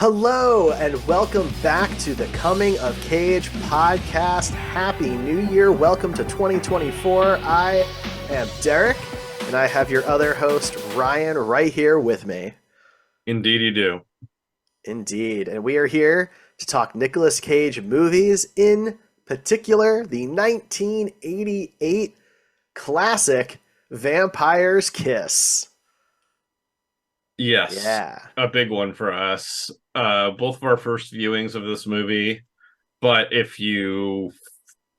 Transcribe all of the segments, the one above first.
Hello and welcome back to the Coming of Cage podcast. Happy New Year. Welcome to 2024. I am Derek and I have your other host, Ryan, right here with me. Indeed you do. Indeed. And we are here to talk Nicolas Cage movies, in particular the 1988 classic Vampire's Kiss. Yes. Yeah. A big one for us. Both of our first viewings of this movie. But if you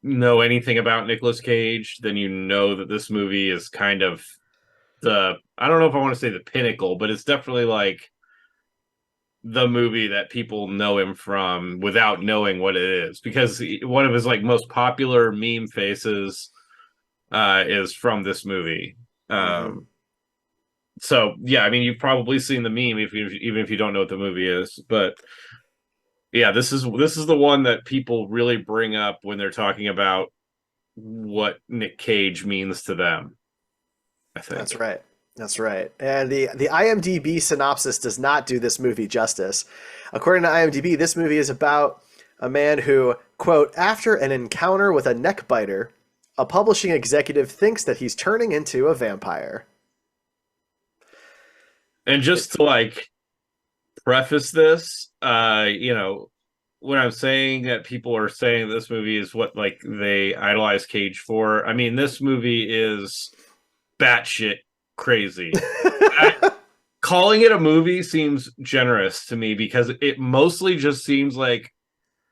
know anything about Nicolas Cage, then you know that this movie is kind of I don't know if I want to say the pinnacle, but it's definitely like the movie that people know him from without knowing what it is. Because one of his like most popular meme faces is from this movie. So yeah, I mean, you've probably seen the meme even if you don't know what the movie is. But yeah, this is the one that people really bring up when they're talking about what Nick Cage means to them, I think. That's right. And the IMDb synopsis does not do this movie justice. According to IMDb, this movie is about a man who, quote, after an encounter with a neck biter, a publishing executive thinks that he's turning into a vampire. And just to like preface this, when I'm saying that people are saying this movie is what like they idolize Cage for, I mean, this movie is batshit crazy. Calling it a movie seems generous to me because it mostly just seems like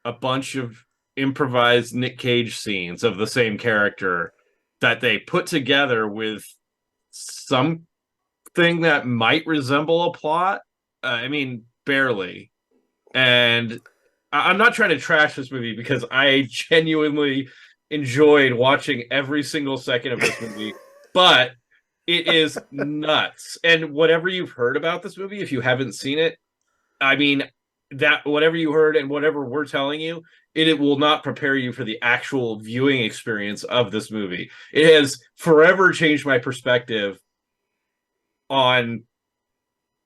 a bunch of improvised Nick Cage scenes of the same character that they put together with some thing that might resemble a plot. I mean, barely. And I'm not trying to trash this movie because I genuinely enjoyed watching every single second of this movie, but it is nuts. And whatever you've heard about this movie, if you haven't seen it, I mean, that whatever you heard and whatever we're telling you, it will not prepare you for the actual viewing experience of this movie. It has forever changed my perspective on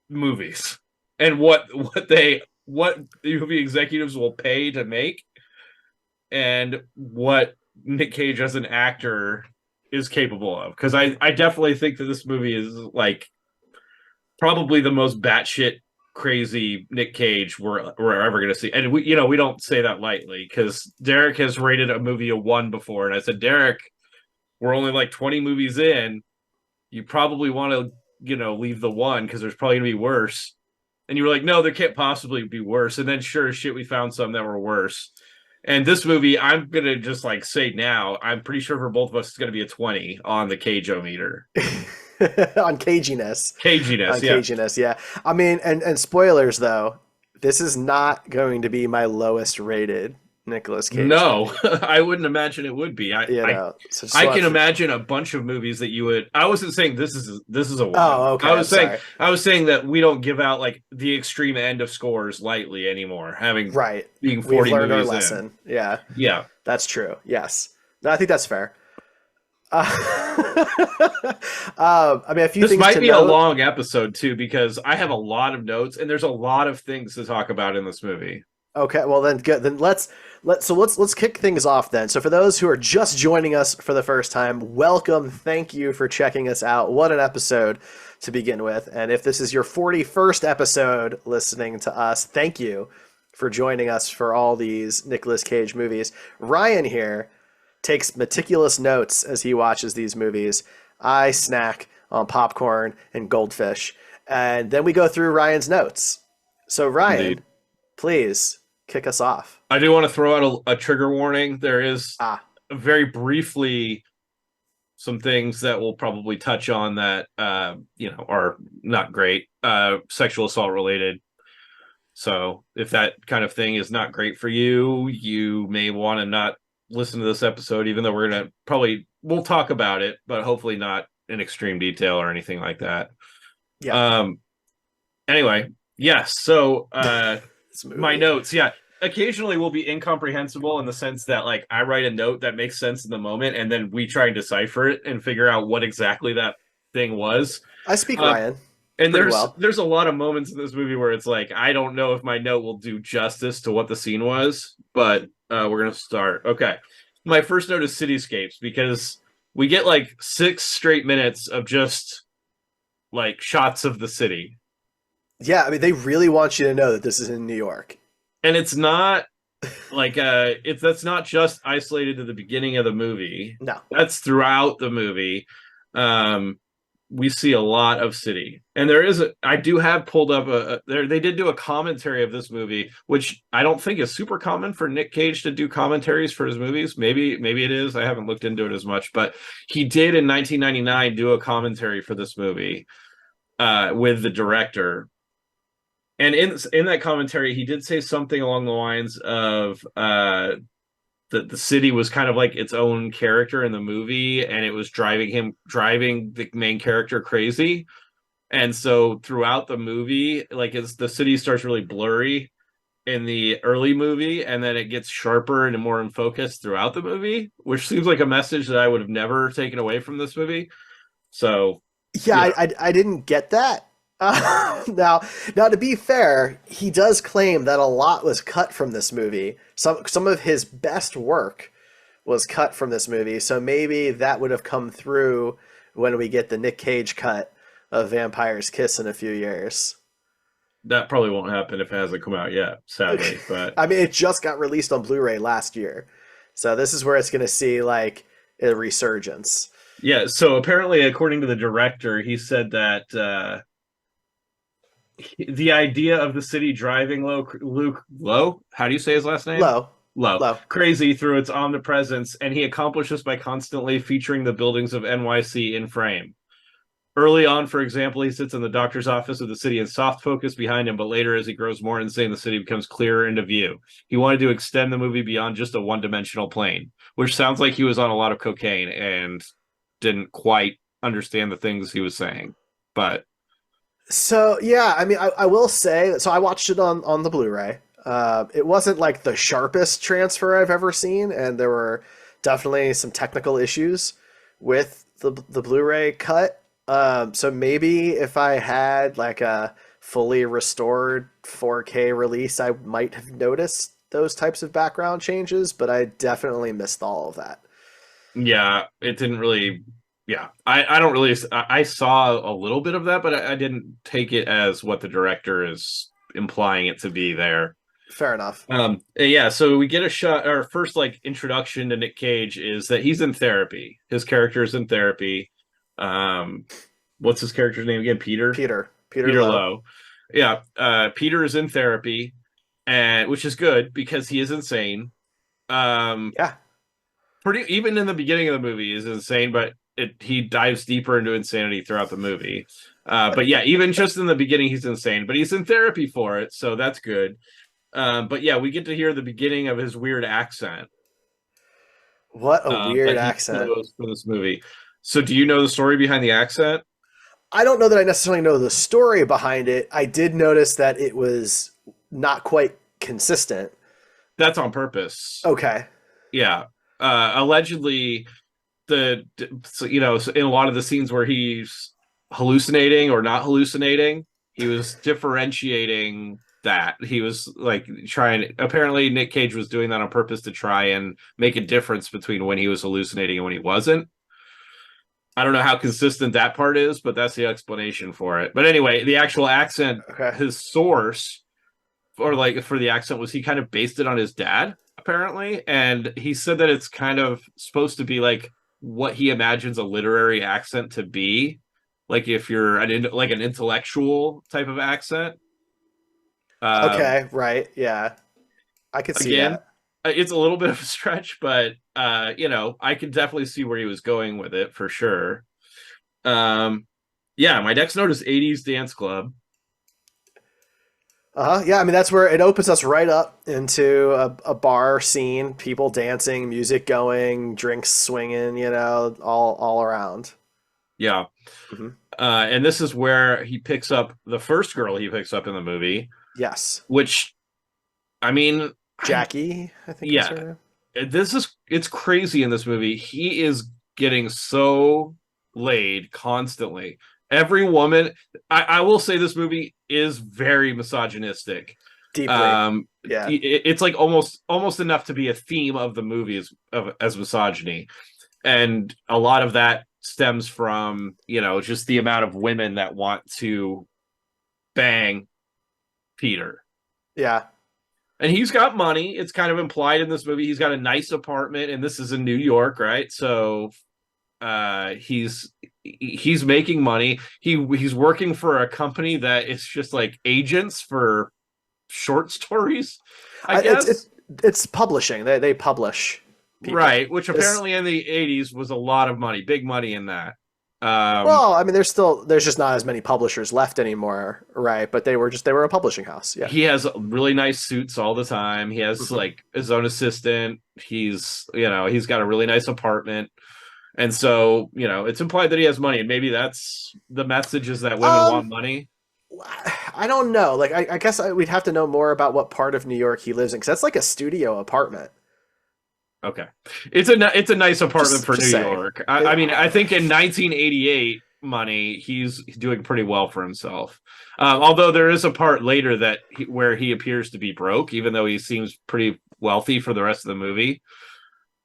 movies and what the movie executives will pay to make and what Nick Cage as an actor is capable of. Because I definitely think that this movie is like probably the most batshit crazy Nick Cage we're ever going to see. And we don't say that lightly because Derek has rated a movie a 1 before. And I said, Derek, we're only like 20 movies in. You probably want to leave the 1 because there's probably gonna be worse. And you were like, no, there can't possibly be worse. And then sure as shit, we found some that were worse. And this movie, I'm gonna just like say now, I'm pretty sure for both of us it's gonna be a 20 on the Cage-o-meter. On caginess. Caginess, yeah. Caginess, yeah. I mean, and spoilers though, this is not going to be my lowest rated Nicolas Cage. No, I wouldn't imagine it would be. I can imagine a bunch of movies that you would. I wasn't saying this is a 1. Oh, okay. I was saying that we don't give out like the extreme end of scores lightly anymore. Being 40 We've learned our movies lesson. in. Yeah, that's true. Yes, no, I think that's fair. I mean, a few this things might to be note. a long episode too because I have a lot of notes and there's a lot of things to talk about in this movie. Okay, well then good. Then let's kick things off then. So for those who are just joining us for the first time, welcome. Thank you for checking us out. What an episode to begin with. And if this is your 41st episode listening to us, thank you for joining us for all these Nicolas Cage movies. Ryan here takes meticulous notes as he watches these movies. I snack on popcorn and goldfish. And then we go through Ryan's notes. So Ryan, Indeed. Please kick us off. I do want to throw out a trigger warning. There is very briefly some things that we'll probably touch on that are not great, sexual assault related. So if that kind of thing is not great for you, you may want to not listen to this episode, even though we'll talk about it, but hopefully not in extreme detail or anything like that. Yeah. Anyway, yes. So my notes, yeah. Occasionally will be incomprehensible in the sense that like I write a note that makes sense in the moment and then we try and decipher it and figure out what exactly that thing was. I speak Ryan. And pretty well. there's a lot of moments in this movie where it's like I don't know if my note will do justice to what the scene was, but we're gonna start. Okay, my first note is cityscapes because we get like 6 straight minutes of just like shots of the city, Yeah, I mean, they really want you to know that this is in New York. and it's not like it's that's not just isolated to the beginning of the movie. No. That's throughout the movie. Um, we see a lot of city, and there is I do have pulled up they did do a commentary of this movie, which I don't think is super common for Nick Cage to do commentaries for his movies. Maybe it is. I haven't looked into it as much, but he did in 1999 do a commentary for this movie with the director. And in that commentary, he did say something along the lines of that the city was kind of like its own character in the movie, and it was driving the main character crazy. And so throughout the movie, like as the city starts really blurry in the early movie, and then it gets sharper and more in focus throughout the movie, which seems like a message that I would have never taken away from this movie. So Yeah, yeah, I didn't get that. Now, to be fair, he does claim that a lot was cut from this movie. Some of his best work was cut from this movie, so maybe that would have come through when we get the Nick Cage cut of Vampire's Kiss in a few years. that probably won't happen if it hasn't come out yet, sadly. But I mean, it just got released on Blu-ray last year, so this is where it's going to see like a resurgence. yeah, so apparently, according to the director, he said that the idea of the city driving low, how do you say his last name? Low, Low, low. crazy through its omnipresence, and he accomplished this by constantly featuring the buildings of NYC in frame. Early on, for example, he sits in the doctor's office of the city in soft focus behind him, but later, as he grows more insane, the city becomes clearer into view. He wanted to extend the movie beyond just a one-dimensional plane, which sounds like he was on a lot of cocaine and didn't quite understand the things he was saying. But So yeah, I mean, I will say. So I watched it on the Blu-ray. It wasn't like the sharpest transfer I've ever seen, and there were definitely some technical issues with the Blu-ray cut. So maybe if I had like a fully restored 4K release, I might have noticed those types of background changes, but I definitely missed all of that. yeah, it didn't really. Yeah, I don't really. I saw a little bit of that, but I didn't take it as what the director is implying it to be there. Fair enough. Yeah, so we get a shot. Our first like introduction to Nick Cage is that he's in therapy. His character is in therapy. Um, what's his character's name again? Peter. Peter Peter Lowe. Lowe. Yeah, Peter is in therapy, and which is good because he is insane. Um, Yeah. pretty even in the beginning of the movie is insane, but he dives deeper into insanity throughout the movie. But yeah, even just in the beginning, he's insane, but he's in therapy for it, so that's good. But yeah, we get to hear the beginning of his weird accent What a weird that he accent. chose for this movie. So, do you know the story behind the accent? I don't know that I necessarily know the story behind it. I did notice that it was not quite consistent. That's on purpose. Okay. Yeah. Allegedly, so in a lot of the scenes where he's hallucinating or not hallucinating, he was differentiating that. He was like trying. Apparently, Nick Cage was doing that on purpose to try and make a difference between when he was hallucinating and when he wasn't. I don't know how consistent that part is, but that's the explanation for it. But anyway, the actual accent, Okay. his source or like for the accent was he kind of based it on his dad, apparently. And he said that it's kind of supposed to be like what he imagines a literary accent to be. Like if you're like an intellectual type of accent. Um, Okay. Right. Yeah. I could see again, that. it's a little bit of a stretch, but I could definitely see where he was going with it for sure. Um, yeah, my next note is 80s dance club. Yeah. I mean, that's where it opens us right up into a bar scene, people dancing, music going, drinks swinging. All around. Yeah. Hmm. And this is where he picks up the first girl he picks up in the movie, Yes. which I mean, Jackie, I think is her yeah, name. it's crazy in this movie. He is getting so laid constantly. Every woman, I will say this movie is very misogynistic. Deeply. Yeah. It's like almost enough to be a theme of the movie as misogyny, and a lot of that stems from just the amount of women that want to bang Peter. Yeah. And he's got money. It's kind of implied in this movie. He's got a nice apartment, and this is in New York, right? So he's making money. He's working for a company that is just like agents for short stories, I guess. It's publishing. They publish people. Right, which apparently in the 80s was a lot of money, big money in that. Well, I mean, there's just not as many publishers left anymore, right? But they were a publishing house. Yeah. He has really nice suits all the time. He has like his own assistant. He's got a really nice apartment. And so, it's implied that he has money, and maybe that's the message, is that women want money. I don't know. Like, I guess we'd have to know more about what part of New York he lives in, because that's like a studio apartment. Okay, it's a nice apartment for New York. I mean, I think in 1988 money, he's doing pretty well for himself. Although there is a part later where he appears to be broke, even though he seems pretty wealthy for the rest of the movie.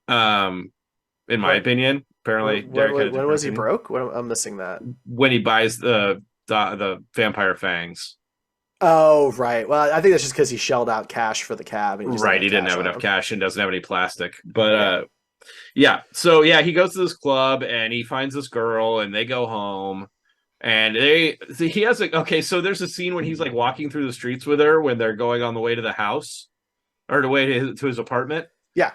In my opinion, apparently, when was he broke? I'm missing that. When he buys the vampire fangs. Oh, right. Well, I think that's just because he shelled out cash for the cab. And he didn't have enough cash and doesn't have any plastic. But so he goes to this club and he finds this girl and they go home. And he has so there's a scene when he's like walking through the streets with her when they're going on the way to the house or the way to his apartment. Yeah.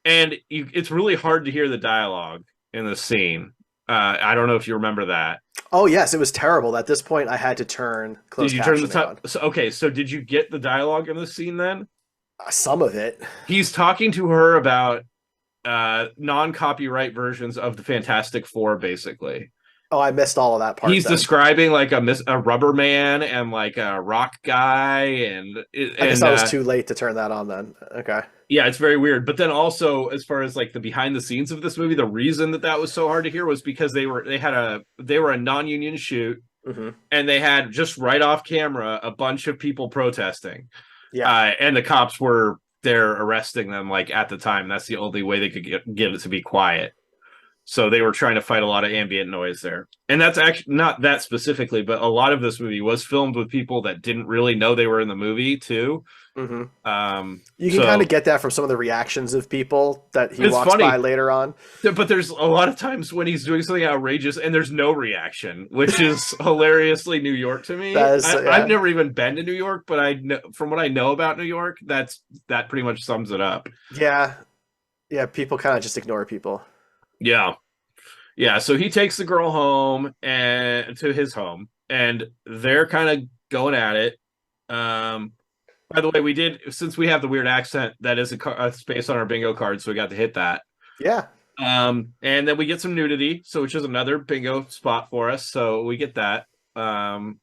And it's really hard to hear the dialogue in the scene. I don't know if you remember that. Oh, yes, it was terrible. At this point, I had to turn closed captioning on. Did you turn the so did you get the dialogue in the scene then? Some of it. He's talking to her about non-copyright versions of the Fantastic Four, basically. Oh, I missed all of that part. He's describing like a rubber man and like a rock guy, and I guess I was too late to turn that on then. Okay. Yeah, it's very weird. But then also, as far as like the behind the scenes of this movie, the reason that was so hard to hear was because they were a non-union shoot, and they had just right off camera a bunch of people protesting. Yeah, and the cops were there arresting them like at the time. That's the only way they could get it to be quiet. So they were trying to fight a lot of ambient noise there. And that's actually not that specifically, but a lot of this movie was filmed with people that didn't really know they were in the movie too. You can kind of get that from some of the reactions of people that he walks by later on. But there's a lot of times when he's doing something outrageous and there's no reaction, which is hilariously New York to me. I've never even been to New York, but I know, from what I know about New York, that pretty much sums it up. Yeah. Yeah, people kind of just ignore people. Yeah. So he takes the girl home and to his home, and they're kind of going at it. By the way, since we have the weird accent, that is a space on our bingo card, so we got to hit that. Yeah. And then we get some nudity, which is another bingo spot for us. So we get that. And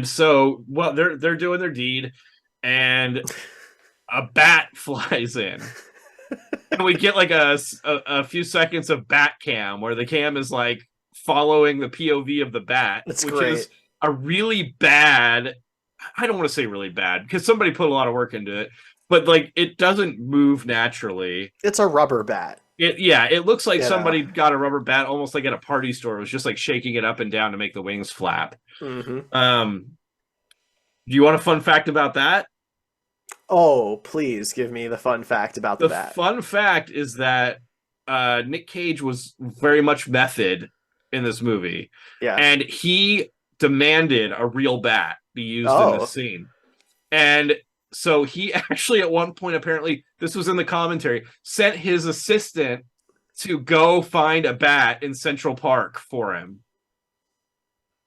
so they're doing their deed, and a bat flies in. And we get like a few seconds of bat cam where the cam is like following the POV of the bat, which is a really bad. I don't want to say really bad because somebody put a lot of work into it, but like it doesn't move naturally. It's a rubber bat. It looks like somebody got a rubber bat almost like at a party store. It was just like shaking it up and down to make the wings flap. Do you want a fun fact about that? Oh, please give me the fun fact about the bat. The fun fact is that Nick Cage was very much method in this movie. Yeah. And he demanded a real bat be used in this scene. And so he actually at one point, apparently, this was in the commentary, sent his assistant to go find a bat in Central Park for him.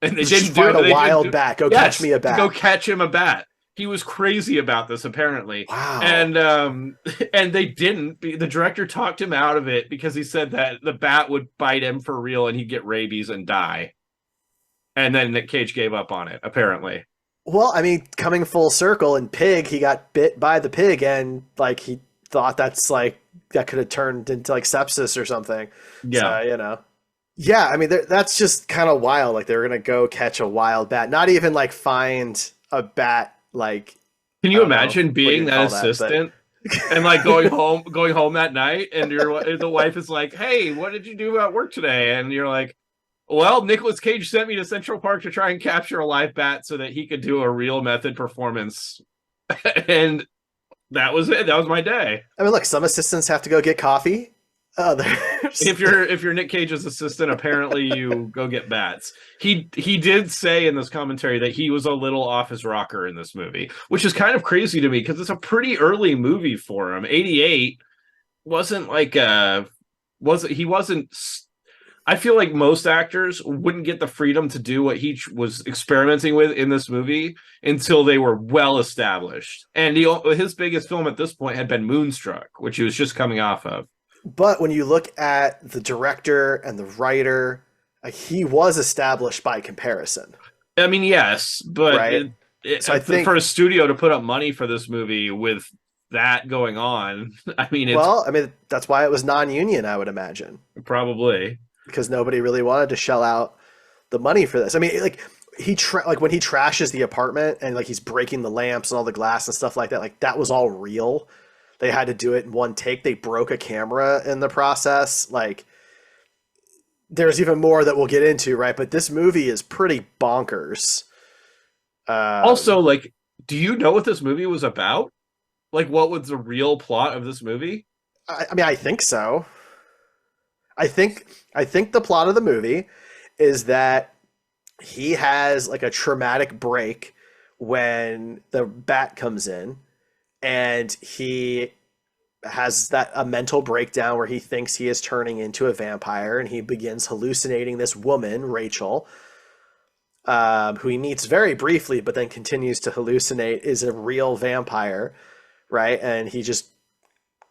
And they didn't do it. A wild bat. Catch me a bat. Go catch him a bat. He was crazy about this, apparently. Wow. And they didn't. The director talked him out of it because he said that the bat would bite him for real and he'd get rabies and die. And then Nick Cage gave up on it, apparently. Well, I mean, coming full circle, in Pig, he got bit by the pig and like he thought that could have turned into like sepsis or something. Yeah. So, Yeah, I mean that's just kind of wild. Like they were gonna go catch a wild bat, not even like find a bat. Like Can I you don't know imagine what being you'd that call that, but assistant and like going home that night, and the wife is like, "Hey, what did you do about work today?" And you're like, "Well, Nicolas Cage sent me to Central Park to try and capture a live bat so that he could do a real method performance." And that was it. That was my day. I mean, look, some assistants have to go get coffee. There's If you're Nick Cage's assistant, apparently you go get bats. He did say in this commentary that he was a little off his rocker in this movie, which is kind of crazy to me because it's a pretty early movie for him. 88 wasn't like wasn't he wasn't I feel like most actors wouldn't get the freedom to do what he was experimenting with in this movie until they were well established. And his biggest film at this point had been Moonstruck, which he was just coming off of. But when you look at the director and the writer, he was established by comparison, I mean, yes, but right? So I for think, a studio to put up money for this movie with that going on, I mean, it's well, I mean that's why it was non-union, I would imagine, probably. because nobody really wanted to shell out the money for this. I mean, like like when he trashes the apartment and like he's breaking the lamps and all the glass and stuff like that was all real. They had to do it in one take. They broke a camera in the process. Like there's even more that we'll get into, right? But this movie is pretty bonkers. Also, like, do you know what this movie was about? Like, what was the real plot of this movie? I mean, I think so. I think the plot of the movie is that he has like a traumatic break when the bat comes in, and he has that a mental breakdown where he thinks he is turning into a vampire, and he begins hallucinating this woman, Rachel, who he meets very briefly, but then continues to hallucinate is a real vampire, right? And he just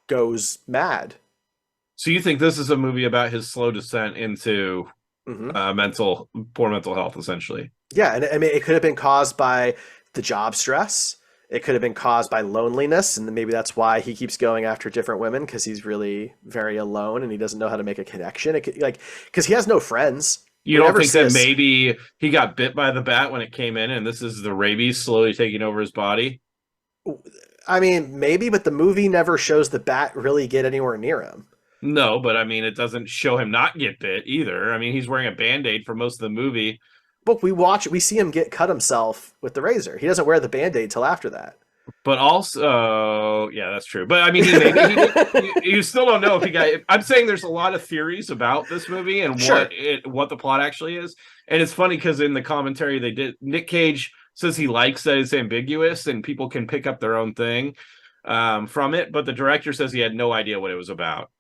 goes mad. So you think this is a movie about his slow descent into Hmm. poor mental health, essentially? Yeah, and I mean, it could have been caused by the job stress. It could have been caused by loneliness, and maybe that's why he keeps going after different women because he's really very alone and he doesn't know how to make a connection. It could, like because he has no friends. You We don't never think see that us. maybe he got bit by the bat when it came in, and this is the rabies slowly taking over his body? I mean, maybe, but the movie never shows the bat really get anywhere near him. No, but I mean, it doesn't show him not get bit either. I mean, he's wearing a band-aid for most of the movie. But we see him get cut himself with the razor. He doesn't wear the band-aid till after that. But also, yeah, that's true. But I mean, he maybe he did. You still don't know if he got. I'm saying there's a lot of theories about this movie and Sure. what the plot actually is. And it's funny because in the commentary they did, Nick Cage says he likes that it's ambiguous and people can pick up their own thing from it. But the director says he had no idea what it was about.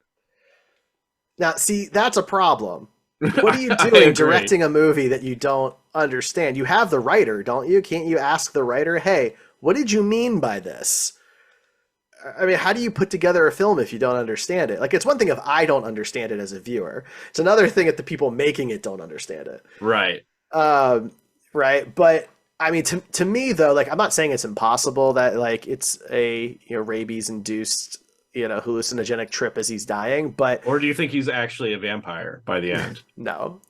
Now, see, that's a problem. What are you I doing agree. directing a movie that you don't understand? You have the writer, don't you? Can't you ask the writer, hey, what did you mean by this? I mean, how do you put together a film if you don't understand it? Like, it's one thing if I don't understand it as a viewer. It's another thing if the people making it don't understand it. Right. Um, right? But I mean, to me though, like, I'm not saying it's impossible that like it's a rabies induced hallucinogenic trip as he's dying, but Or do you think he's actually a vampire by the end? no,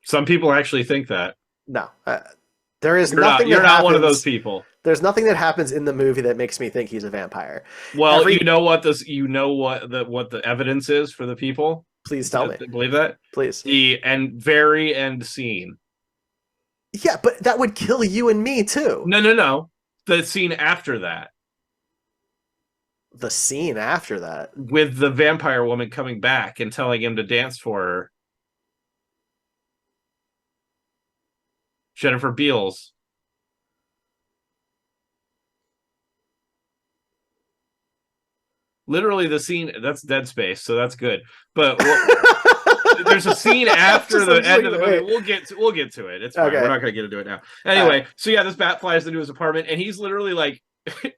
Some people actually think that. no. There is You're not. nothing that You're not one of those happens. people. There's nothing that happens in the movie that makes me think he's a vampire. Well, Every you know what this. You know what the evidence is for the people Please tell me, that believe that please. the very end scene. Yeah, but that would kill you and me too. No, no, no. The scene after that The scene after that. with the vampire woman coming back and telling him to dance for her. Jennifer Beals. Literally the scene that's Dead Space, so that's good. But there's a scene after Just, the I'm just end like, of the movie. wait. We'll get to it. It's fine. We're Okay. not gonna get into it now. All right. Anyway, so yeah, this bat flies into his apartment and he's literally like,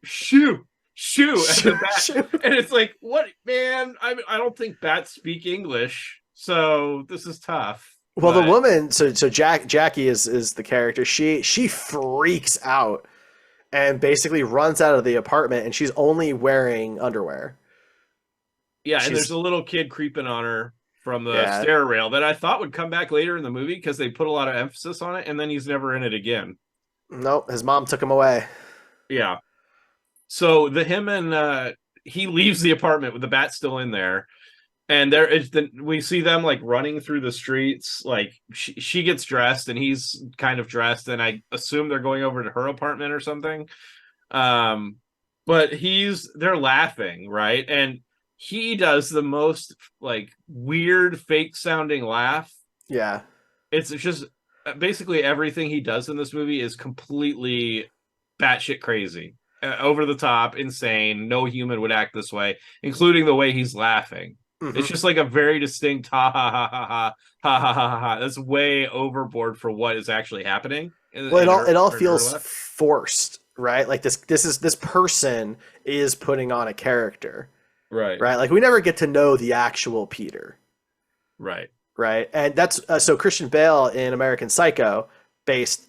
shoo, shoo at the Shoot, bat. shoot. And it's like, what man? I don't think bats speak English, so this is tough. Well, the But woman, so Jackie is the character. She freaks out and basically runs out of the apartment, and she's only wearing underwear. yeah, and there's She's a little kid creeping on her. from the Yeah. stair rail that I thought would come back later in the movie because they put a lot of emphasis on it, and then he's never in it again. Nope. His mom took him away. Yeah. So the him and he leaves the apartment with the bat still in there, and we see them like running through the streets. Like she gets dressed and he's kind of dressed, and I assume they're going over to her apartment or something. Um, but they're laughing, right? And he does the most like weird fake sounding laugh. Yeah. It's just basically everything he does in this movie is completely batshit crazy, over the top, insane. No human would act this way, including the way he's laughing. It's just like a very distinct ha ha ha ha ha ha ha ha ha. That's way overboard for what is actually happening. Well, it all feels forced, right? Like this person is putting on a character, right? Like we never get to know the actual Peter, right? And that's so Christian Bale in American Psycho based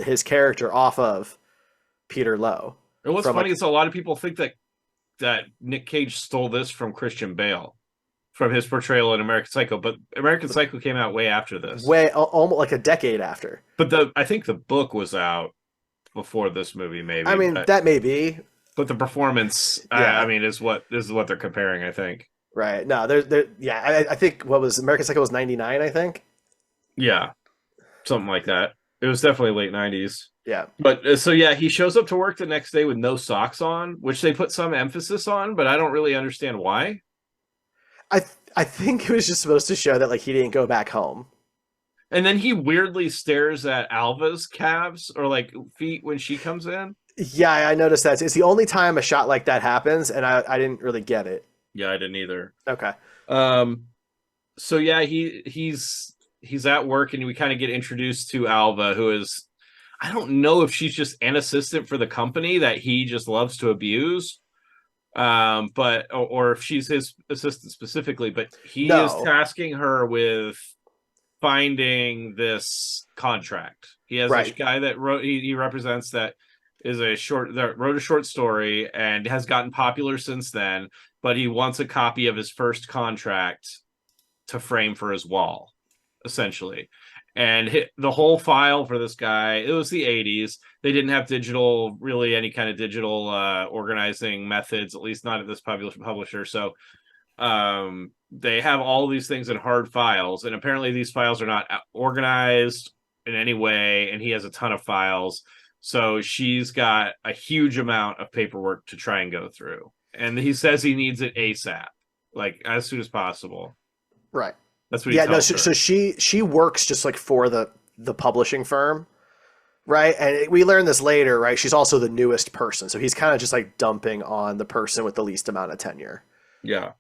his character off of Peter Lowe. And what's funny is a lot of people think that Nick Cage stole this from Christian Bale, from his portrayal in American Psycho, but American Psycho came out way after this, almost like a decade after. But I think the book was out before this movie, maybe. I mean, that may be, but the performance, I mean, is what they're comparing, I think. Right. No, I think what was American Psycho was 99, I think. Yeah, something like that. It was definitely late 90s. Yeah. But so yeah, he shows up to work the next day with no socks on, which they put some emphasis on, but I don't really understand why. I think it was just supposed to show that like he didn't go back home. And then he weirdly stares at Alva's calves or like feet when she comes in. Yeah, I noticed that. It's the only time a shot like that happens, and I didn't really get it. Yeah, I didn't either. Okay. So yeah, he's at work, and we kind of get introduced to Alva, who is, I don't know if she's just an assistant for the company that he just loves to abuse, but or if she's his assistant specifically, but he is tasking her with finding this contract. He has this guy that he represents that wrote a short story and has gotten popular since then, but he wants a copy of his first contract to frame for his wall, essentially. And the whole file for this guy, it was the 80s. They didn't have any kind of digital organizing methods, at least not at this publisher. So they have all these things in hard files, and apparently these files are not organized in any way, and he has a ton of files. So she's got a huge amount of paperwork to try and go through. And he says he needs it ASAP, like as soon as possible. Right. That's what he tells her. So she works just like for the publishing firm, right? And we learn this later, right? She's also the newest person. So he's kind of just like dumping on the person with the least amount of tenure. Yeah.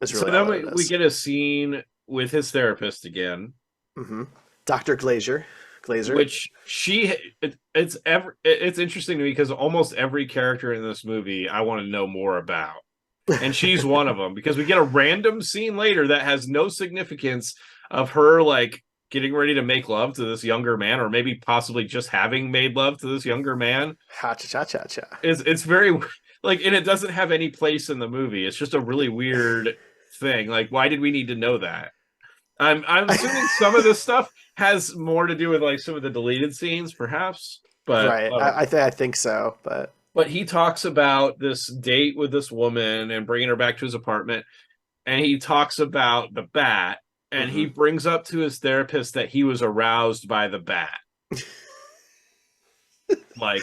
Really so then we get a scene with his therapist again. Mm-hmm. Dr. Glazer. Which it's interesting to me because almost every character in this movie I want to know more about. And she's one of them, because we get a random scene later that has no significance of her like getting ready to make love to this younger man, or maybe possibly just having made love to this younger man. Ha-cha-cha-cha-cha. It's very like, and it doesn't have any place in the movie. It's just a really weird thing. Like, why did we need to know that? I'm assuming some of this stuff has more to do with like some of the deleted scenes, perhaps. But right, I think so. But he talks about this date with this woman and bringing her back to his apartment, and he talks about the bat, and he brings up to his therapist that he was aroused by the bat, like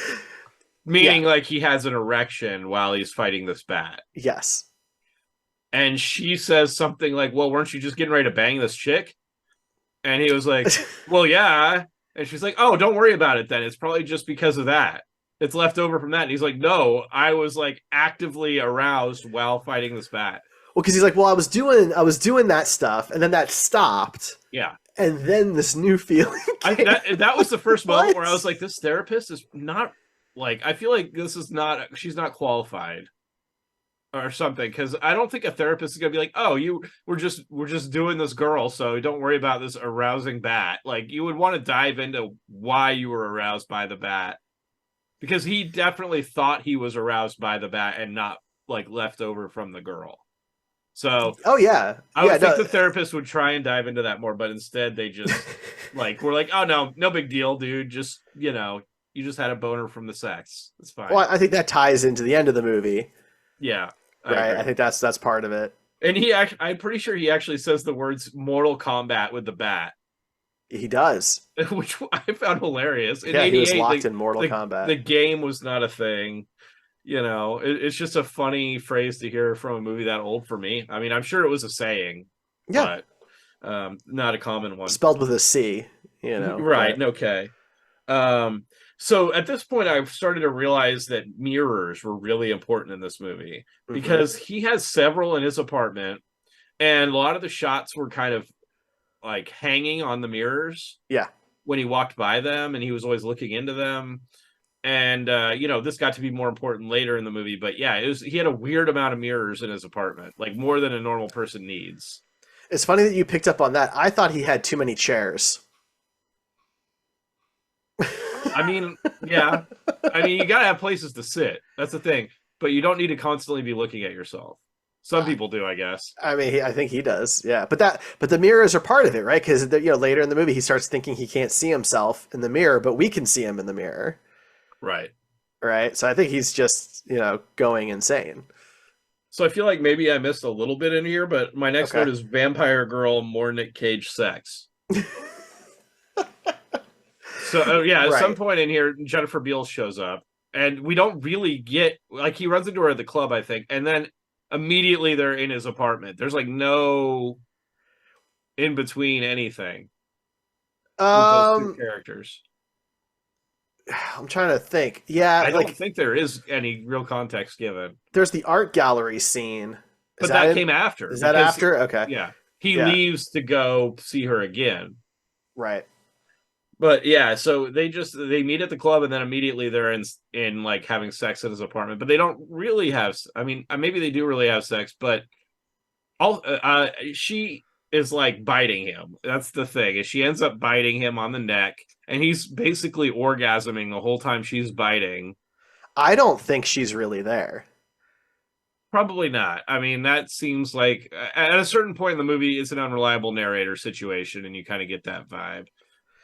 meaning like he has an erection while he's fighting this bat. Yes. And she says something like, well, weren't you just getting ready to bang this chick? And he was like, well, yeah. And she's like, oh, don't worry about it then. It's probably just because of that. It's left over from that. And he's like, no, I was like actively aroused while fighting this bat. Well, because he's like, well, I was doing that stuff, and then that stopped. Yeah. And then this new feeling that was the first moment where I was like, this therapist is not, like, I feel like she's not qualified or something, because I don't think a therapist is gonna be like, oh, we're just doing this girl, so don't worry about this arousing bat. Like, you would want to dive into why you were aroused by the bat, because he definitely thought he was aroused by the bat and not like left over from the girl. So Oh yeah, I yeah. would think No. the therapist would try and dive into that more, but instead they just like we're like, oh no, no big deal, dude. Just you just had a boner from the sex. It's fine. Well, I think that ties into the end of the movie, Yeah, I right? I agree. think that's part of it. And I'm pretty sure he actually says the words "Mortal Kombat" with the bat, He does. which I found hilarious. In Yeah, he was '88, locked in Mortal the Kombat. game was not a thing. It's just a funny phrase to hear from a movie that old for me. I mean, I'm sure it was a saying, Yeah, but not a common one. spelled with a C. You know, Right? but Okay. Um, so at this point, I've started to realize that mirrors were really important in this movie hmm because he has several in his apartment, and a lot of the shots were kind of like hanging on the mirrors yeah, when he walked by them, and he was always looking into them. And this got to be more important later in the movie, but yeah, he had a weird amount of mirrors in his apartment, like more than a normal person needs. it's funny that you picked up on that. I thought he had too many chairs. I mean, yeah. I mean, you gotta have places to sit. That's the thing. But you don't need to constantly be looking at yourself. Some people do, I guess. I mean, I think he does. Yeah, but the mirrors are part of it, right? Because later in the movie, he starts thinking he can't see himself in the mirror, but we can see him in the mirror, Right. right? So I think he's just going insane. So I feel like maybe I missed a little bit in here, but my next Okay. note is Vampire Girl, more Nick Cage sex. So yeah, at some Right. point in here, Jennifer Beals shows up, and we don't really get like he runs into her at the club, I think, and then immediately they're in his apartment. There's like no in between anything with those two Um, characters. I'm trying to think. Yeah, I don't like think there is any real context given, there's the art gallery scene. Is but that that in? came after Is that because after? Okay. yeah, he Yeah. leaves to go see her again. Right. But yeah, so they meet at the club and then immediately they're in like having sex in his apartment. But they don't really have. I mean, maybe they do really have sex, but she is like biting him. That's the thing. Is she ends up biting him on the neck, and he's basically orgasming the whole time she's biting. I don't think she's really there. Probably not. I mean, that seems like at a certain point in the movie, it's an unreliable narrator situation, and you kind of get that vibe.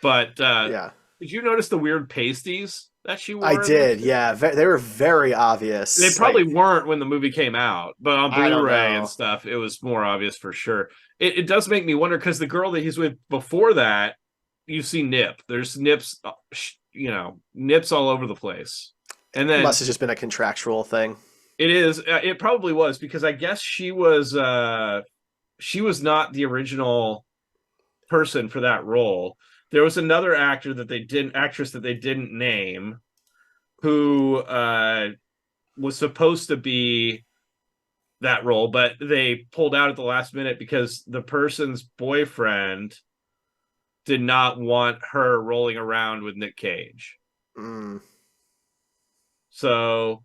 But Yeah. did you notice the weird pasties that she I wore in this? did. Yeah. They were very They obvious. probably Like, weren't when the movie came out, but on I don't Blu-ray and know. stuff, it was more obvious for sure. It does make me wonder because the girl that he's with before that, you see nip. There's nips, nips all over the place. And It then must have just been a contractual thing. it is. It probably was because I guess she was. She was not the original person for that role. There was another actress that they didn't name, who was supposed to be that role, but they pulled out at the last minute because the person's boyfriend did not want her rolling around with Nick Cage. Mm, So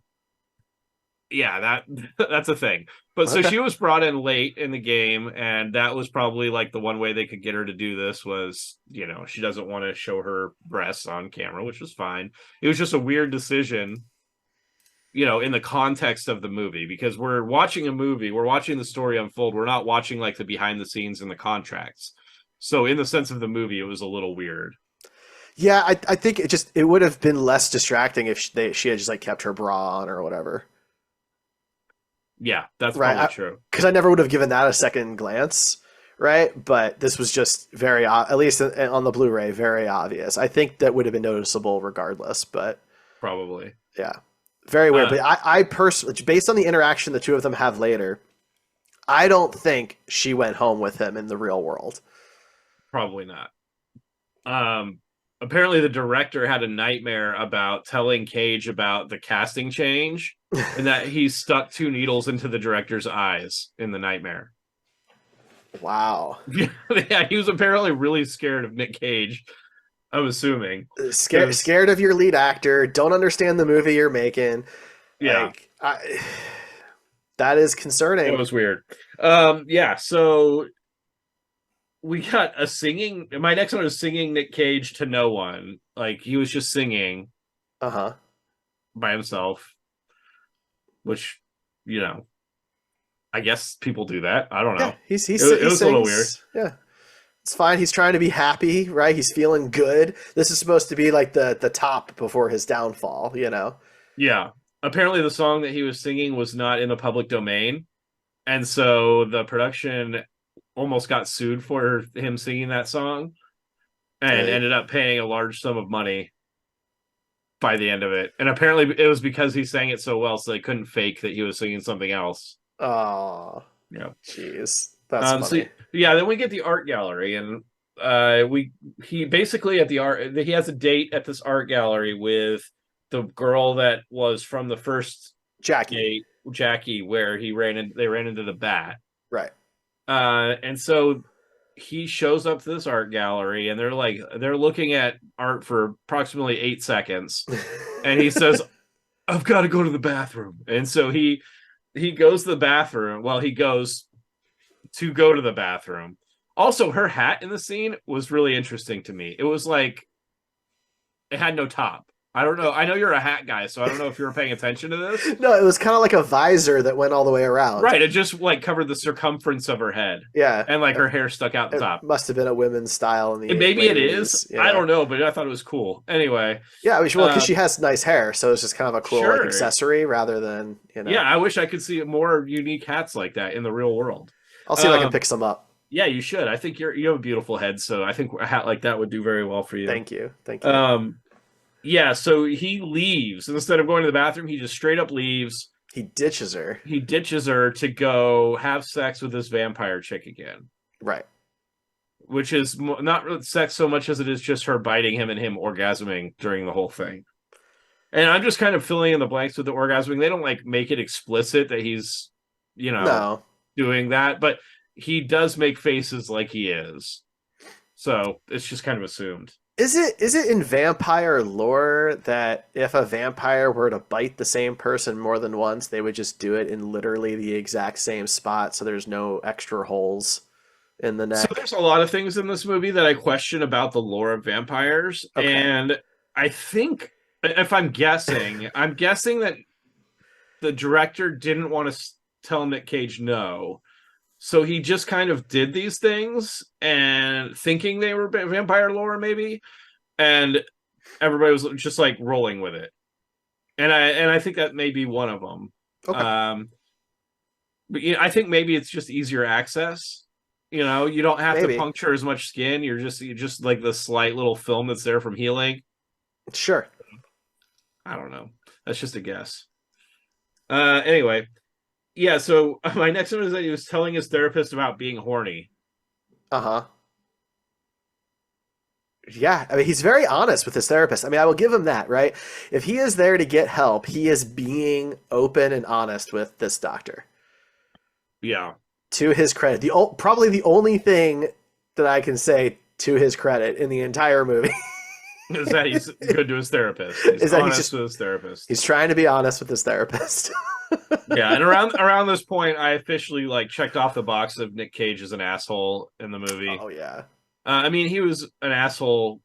yeah, that's a thing. But so okay. she was brought in late in the game, and that was probably like the one way they could get her to do this was, she doesn't want to show her breasts on camera, which was fine. It was just a weird decision, in the context of the movie, because we're watching a movie, we're watching the story unfold. We're not watching like the behind the scenes and the contracts. So in the sense of the movie, it was a little weird. Yeah, I think it would have been less distracting if she had just like kept her bra on or whatever. Yeah, that's probably Right. true. Because I never would have given that a second glance. Right. But this was just at least on the Blu-ray, very obvious. I think that would have been noticeable regardless. But Probably. yeah, very weird. Uh, But I personally, based on the interaction the two of them have later, I don't think she went home with him in the real world. Probably not. Apparently the director had a nightmare about telling Cage about the casting change and that he stuck two needles into the director's eyes in the nightmare. Wow. Yeah, he was apparently really scared of Nick Cage, I'm assuming. Because Scared of your lead actor, don't understand the movie you're making. yeah, That is it concerning. was weird. Yeah, so we got a singing. My next one is singing Nick Cage to no one. Like he was just singing Uh-huh. by himself, which, you know, I guess people do that. I don't Yeah, know. he It was a little weird. sings. Yeah, it's fine. He's trying to be happy, right? He's feeling good. This is supposed to be like the top before his downfall, you know? Yeah. Apparently, the song that he was singing was not in the public domain. And so the production almost got sued for him singing that song and Hey, ended up paying a large sum of money by the end of it. And apparently, it was because he sang it so well, so they couldn't fake that he was singing something else. oh, Yeah. jeez, that's So funny. yeah, then we get the art gallery, and we he basically at the art he has a date at this art gallery with the girl that was from the first Jackie, date, Jackie, where they ran into the bat. right? And so he shows up to this art gallery, and they're looking at art for approximately 8 seconds, and he says, "I've got to go to the bathroom," and so he goes to the bathroom. Well, he goes to go to the bathroom. Also, her hat in the scene was really interesting to me. It was like it had no top. I don't know. I know you're a hat guy, so I don't know if you were paying attention to this. No, it was kind of like a visor that went all the way around. Right, it just like covered the circumference of her head, Yeah, and like her hair stuck out the it top. must have been a women's style in And the maybe late it is. 80s. I Yeah. don't know, but I thought it was cool. Anyway, Yeah, I mean, well, because uh, she has nice hair, so it's just kind of a cool like sure. accessory rather than Yeah, I wish I could see more unique hats like that in the real world. I'll see if I can Um, pick some up. yeah, you should. I think you have a beautiful head, so I think a hat like that would do very well for you. Thank you, thank you. Um, yeah, so he leaves. Instead of going to the bathroom, he just straight up leaves. He ditches her. He ditches her to go have sex with this vampire chick again, Right. which is not really sex so much as it is just her biting him and him orgasming during the whole thing. And I'm just kind of filling in the blanks with the orgasming. They don't like make it explicit that he's, you know, No. doing that, but he does make faces like he is. So it's just kind of assumed. Is it in vampire lore that if a vampire were to bite the same person more than once, they would just do it in literally the exact same spot, so there's no extra holes in the So neck? there's a lot of things in this movie that I question about the lore of vampires. Okay. And I think if I'm guessing that the director didn't want to tell Nick Cage no. So he just kind of did these things and thinking they were vampire lore, maybe. And everybody was just like rolling with it. And I think that may be one of them. Okay. But I think maybe it's just easier access. You don't have to Maybe. puncture as much skin. You're just like the slight little film that's there from healing. Sure. I don't know. That's just a guess. Anyway, yeah. So my next one is that he was telling his therapist about being horny. Uh-huh. Yeah, I mean, he's very honest with his therapist. I mean, I will give him that, right? If he is there to get help, he is being open and honest with this doctor. Yeah, To his credit, probably the only thing that I can say to his credit in the entire movie is that he's good to his therapist. He's is that he's honest just with his therapist. he's trying to be honest with his therapist. Yeah, and around this point, I officially like checked off the box of Nick Cage as an asshole in the movie. Oh yeah. I mean, he was an asshole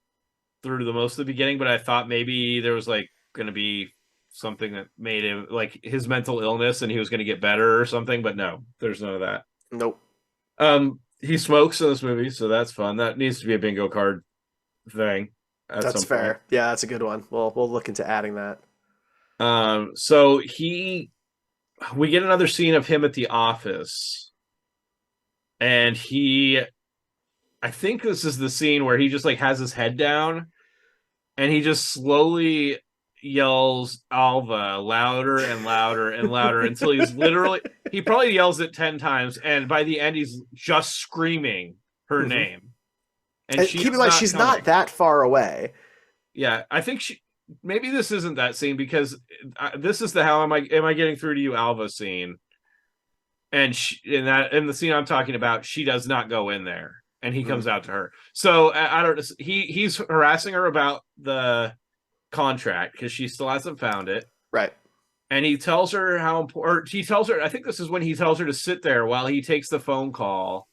through the most of the beginning, but I thought maybe there was like going to be something that made him like his mental illness and he was going to get better or something. But no, there's none of that. Nope. He smokes in this movie, so that's fun. That needs to be a bingo card thing at That's some fair. point. Yeah, that's a good one. We'll look into adding that. So we get another scene of him at the office, and I think this is the scene where he just like has his head down and he just slowly yells Alva louder and louder and louder until he probably yells it 10 times, and by the end he's just screaming her Mhm. name. And She keep in is mind, not she's coming. not that far away. Yeah, I think maybe this isn't that scene because this is the how am I getting through to you Alva scene. And in the scene I'm talking about, she does not go in there, and he comes out to her. So I don't. He's harassing her about the contract because she still hasn't found it, Right. and he tells her how important. Or he tells her. I think this is when he tells her to sit there while he takes the phone call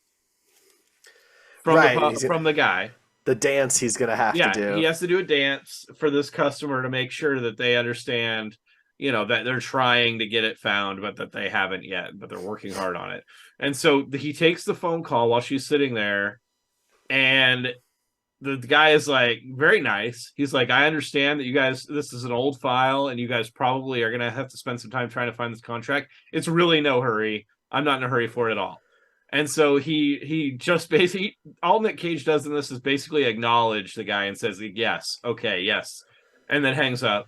from Right. from the guy. The dance he's gonna have to Yeah, he do. has to do a dance for this customer to make sure that they understand that they're trying to get it found, but that they haven't yet, but they're working hard on it. And so he takes the phone call while she's sitting there, and the guy is like very nice. He's like, I understand that you guys, this is an old file, and you guys probably are gonna have to spend some time trying to find this contract. It's really no hurry. I'm not in a hurry for it at all. And so he just basically, all Nick Cage does in this is basically acknowledge the guy and says, yes, okay, yes, and then hangs up.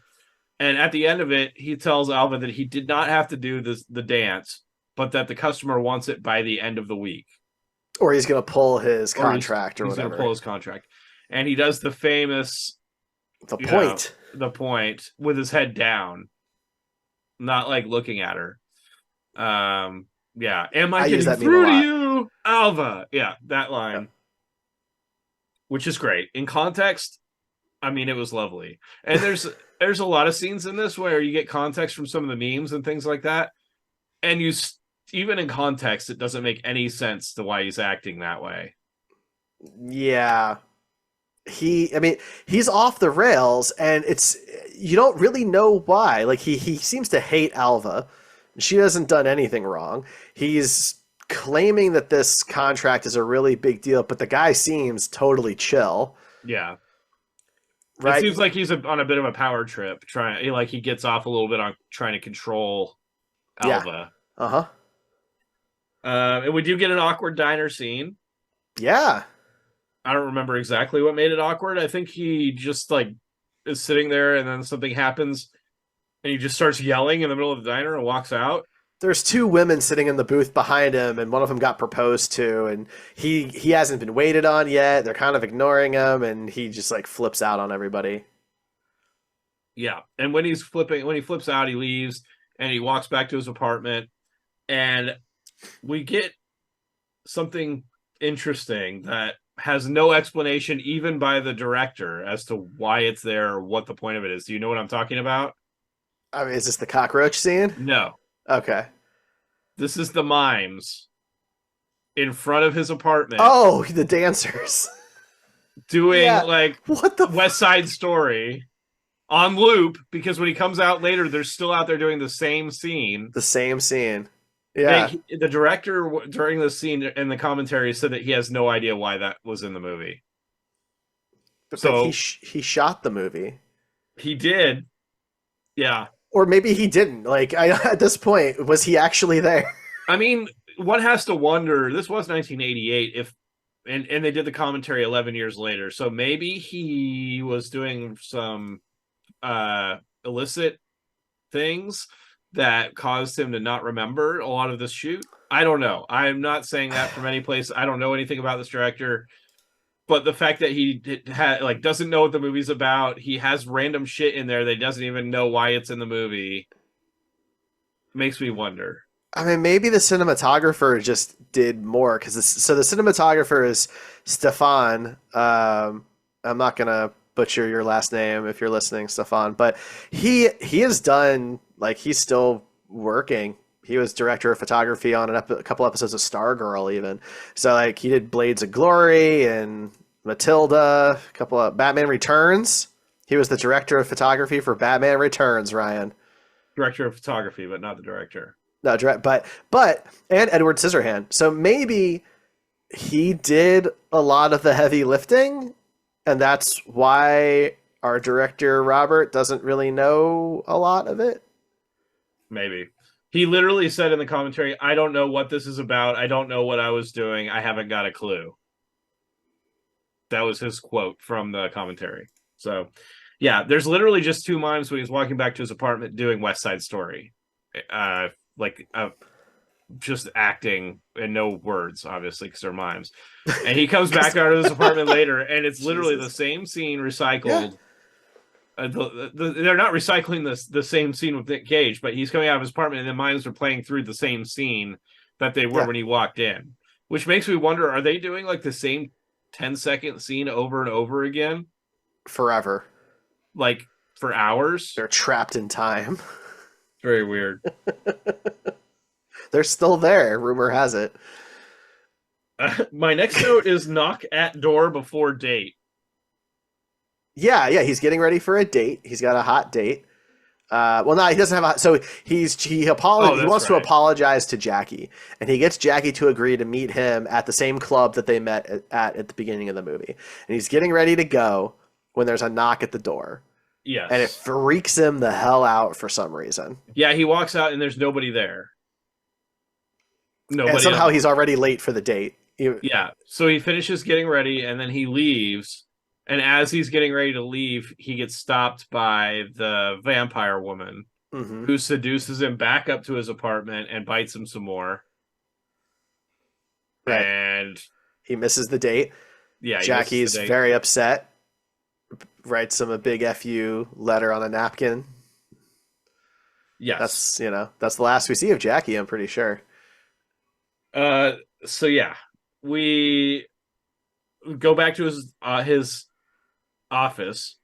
And at the end of it, he tells Alva that he did not have to do the dance, but that the customer wants it by the end of the week. Or he's going to pull his contract or he's whatever. He's going to pull his contract. And he does the famous... The point. The point with his head down. Not like looking at her. Yeah. Am I getting through to you, Alva? Yeah, that line. Yeah. Which is great. In context, I mean, it was lovely. And there's a lot of scenes in this where you get context from some of the memes and things like that. And even in context, it doesn't make any sense to why he's acting that way. Yeah. He's off the rails, and you don't really know why. Like, he seems to hate Alva. She hasn't done anything wrong. He's claiming that this contract is a really big deal, but the guy seems totally chill. Yeah. Right? It seems like he's on a bit of a power trip. He gets off a little bit on trying to control Alva. Yeah. Uh-huh. And we do get an awkward diner scene. Yeah. I don't remember exactly what made it awkward. I think he just is sitting there, and then something happens, and he just starts yelling in the middle of the diner and walks out. There's two women sitting in the booth behind him, and one of them got proposed to, and he hasn't been waited on yet. They're kind of ignoring him, and he just flips out on everybody. Yeah, and when he flips out, he leaves, and he walks back to his apartment, and we get something interesting that has no explanation even by the director as to why it's there or what the point of it is. Do you know what I'm talking about? I mean, is this the cockroach scene? No. Okay. This is the mimes in front of his apartment. Oh, the dancers. Doing what the West Side Story on loop, because when he comes out later, they're still out there doing the same scene. The same scene. Yeah. The director during the scene in the commentary said that he has no idea why that was in the movie. But so he shot the movie. He did. Yeah. Or maybe he didn't. At this point, was he actually there? I mean, one has to wonder. This was 1988. And they did the commentary 11 years later. So maybe he was doing some illicit things that caused him to not remember a lot of this shoot. I don't know. I'm not saying that from any place. I don't know anything about this director. But the fact that he doesn't know what the movie's about, he has random shit in there that he doesn't even know why it's in the movie, makes me wonder. I mean, maybe the cinematographer just did more, because the cinematographer is Stefan. I'm not gonna butcher your last name if you're listening, Stefan, but he has done, he's still working. He was director of photography on a couple episodes of Stargirl, even. So, he did Blades of Glory and Matilda, a couple of Batman Returns. He was the director of photography for Batman Returns, Ryan. Director of photography, but not the director. No, but and Edward Scissorhand. So maybe he did a lot of the heavy lifting, and that's why our director, Robert, doesn't really know a lot of it. Maybe. He literally said in the commentary, I don't know what this is about. I don't know what I was doing. I haven't got a clue. That was his quote from the commentary. So, yeah, there's literally just two mimes when he's walking back to his apartment doing West Side Story. Just acting and no words, obviously, because they're mimes. And he comes back out of his apartment later, and it's literally the same scene recycled. Yeah. They're not recycling the same scene with Nick Cage, but he's coming out of his apartment, and the mimes are playing through the same scene that they were when he walked in, which makes me wonder: are they doing the same 10-second scene over and over again, forever, for hours? They're trapped in time. Very weird. They're still there. Rumor has it. My next note is knock at door before date. Yeah, he's getting ready for a date. He's got a hot date. Well, no, he doesn't have a. So Oh, he that's wants to right. apologize to Jackie, and he gets Jackie to agree to meet him at the same club that they met at the beginning of the movie. And he's getting ready to go when there's a knock at the door, and it Yes. freaks him the hell out for some reason. Yeah, he walks out and there's nobody there. And Nobody at somehow all. he's already late for the date. Yeah. So he finishes getting ready and then he leaves. And as he's getting ready to leave, he gets stopped by the vampire woman Mhm. who seduces him back up to his apartment and bites him some more. Right. And He misses the date. yeah, he misses the Jackie's date. very upset. Writes him a big "fu" letter on a napkin. Yes. That's the last we see of Jackie. I'm pretty sure. Uh so yeah, we go back to his office.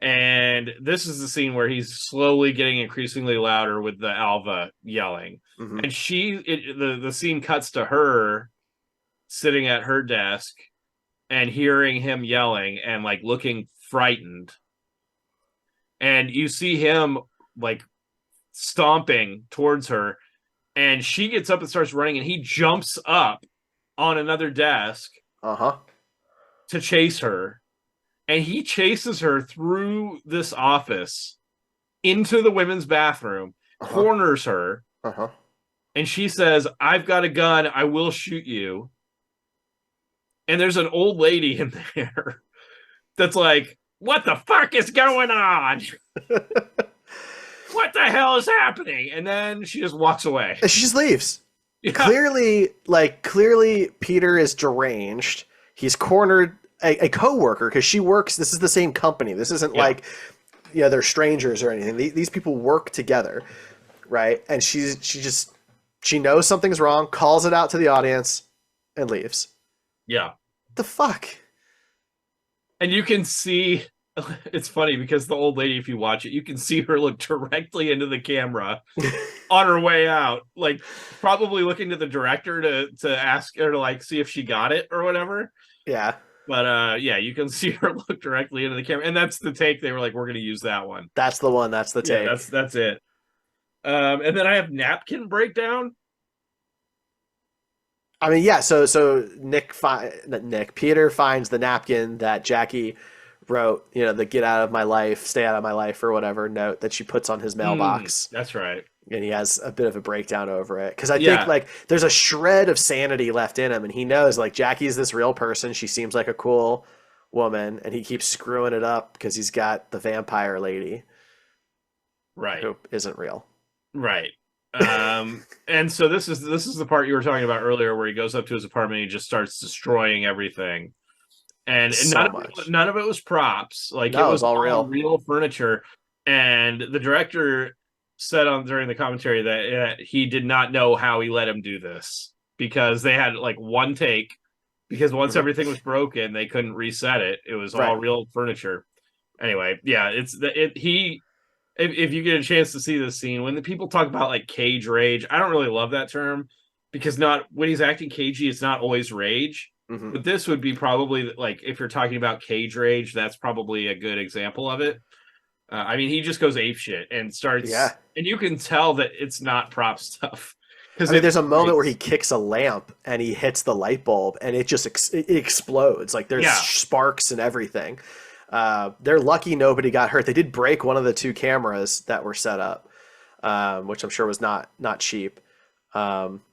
And this is the scene where he's slowly getting increasingly louder with the Alva yelling. Hmm. And the scene cuts to her sitting at her desk and hearing him yelling and like looking frightened. And you see him like stomping towards her. And she gets up and starts running, and he jumps up on another desk Uh huh. to chase her. And he chases her through this office into the women's bathroom, Uh huh. corners her, Uh huh. and she says, "I've got a gun. I will shoot you." And there's an old lady in there that's like, "What the fuck is going on? What the hell is happening?" And then she just walks away. And she just leaves. Yeah, Clearly, Peter is deranged. He's cornered a coworker because she works. This is the same company. This isn't yeah, like they're strangers or anything. These people work together, right? And she knows something's wrong, calls it out to the audience, and leaves. yeah. The fuck? And you can see it's funny because the old lady, if you watch it, you can see her look directly into the camera on her way out, like probably looking to the director to ask her to like see if she got it or whatever. Yeah, But yeah, you can see her look directly into the camera, and that's the take. They were like, "We're going to use that one." that's the one. That's the Yeah, take. that's it. And then I have napkin breakdown. I mean, yeah. So Peter finds the napkin that Jackie wrote. The "Get out of my life, stay out of my life" or whatever note that she puts on his mailbox, That's right. and he has a bit of a breakdown over it because I think Yeah, like there's a shred of sanity left in him, and he knows like Jackie's this real person. She seems like a cool woman, and he keeps screwing it up because he's got the vampire lady right, who isn't real. right. And so this is the part you were talking about earlier, where he goes up to his apartment and he just starts destroying everything. And So much. none of it was props. Like it No, it's was all all real. real furniture. And the director said on during the commentary that he did not know how he let him do this because they had like one take. Because once Hmm. everything was broken, they couldn't reset it. It was all Right. real furniture. Anyway, yeah, it's the it he. If you get a chance to see this scene, when the people talk about like cage rage, I don't really love that term because not when he's acting cagey, it's not always rage. Hmm. But this would be probably like if you're talking about cage rage, that's probably a good example of it. I mean, he just goes ape shit and starts, Yeah. and you can tell that it's not prop stuff because I mean, it there's a moment where he breaks. kicks a lamp and he hits the light bulb and it explodes. Like there's Yeah, sparks and everything. They're lucky nobody got hurt. They did break one of the two cameras that were set up, which I'm sure was not cheap.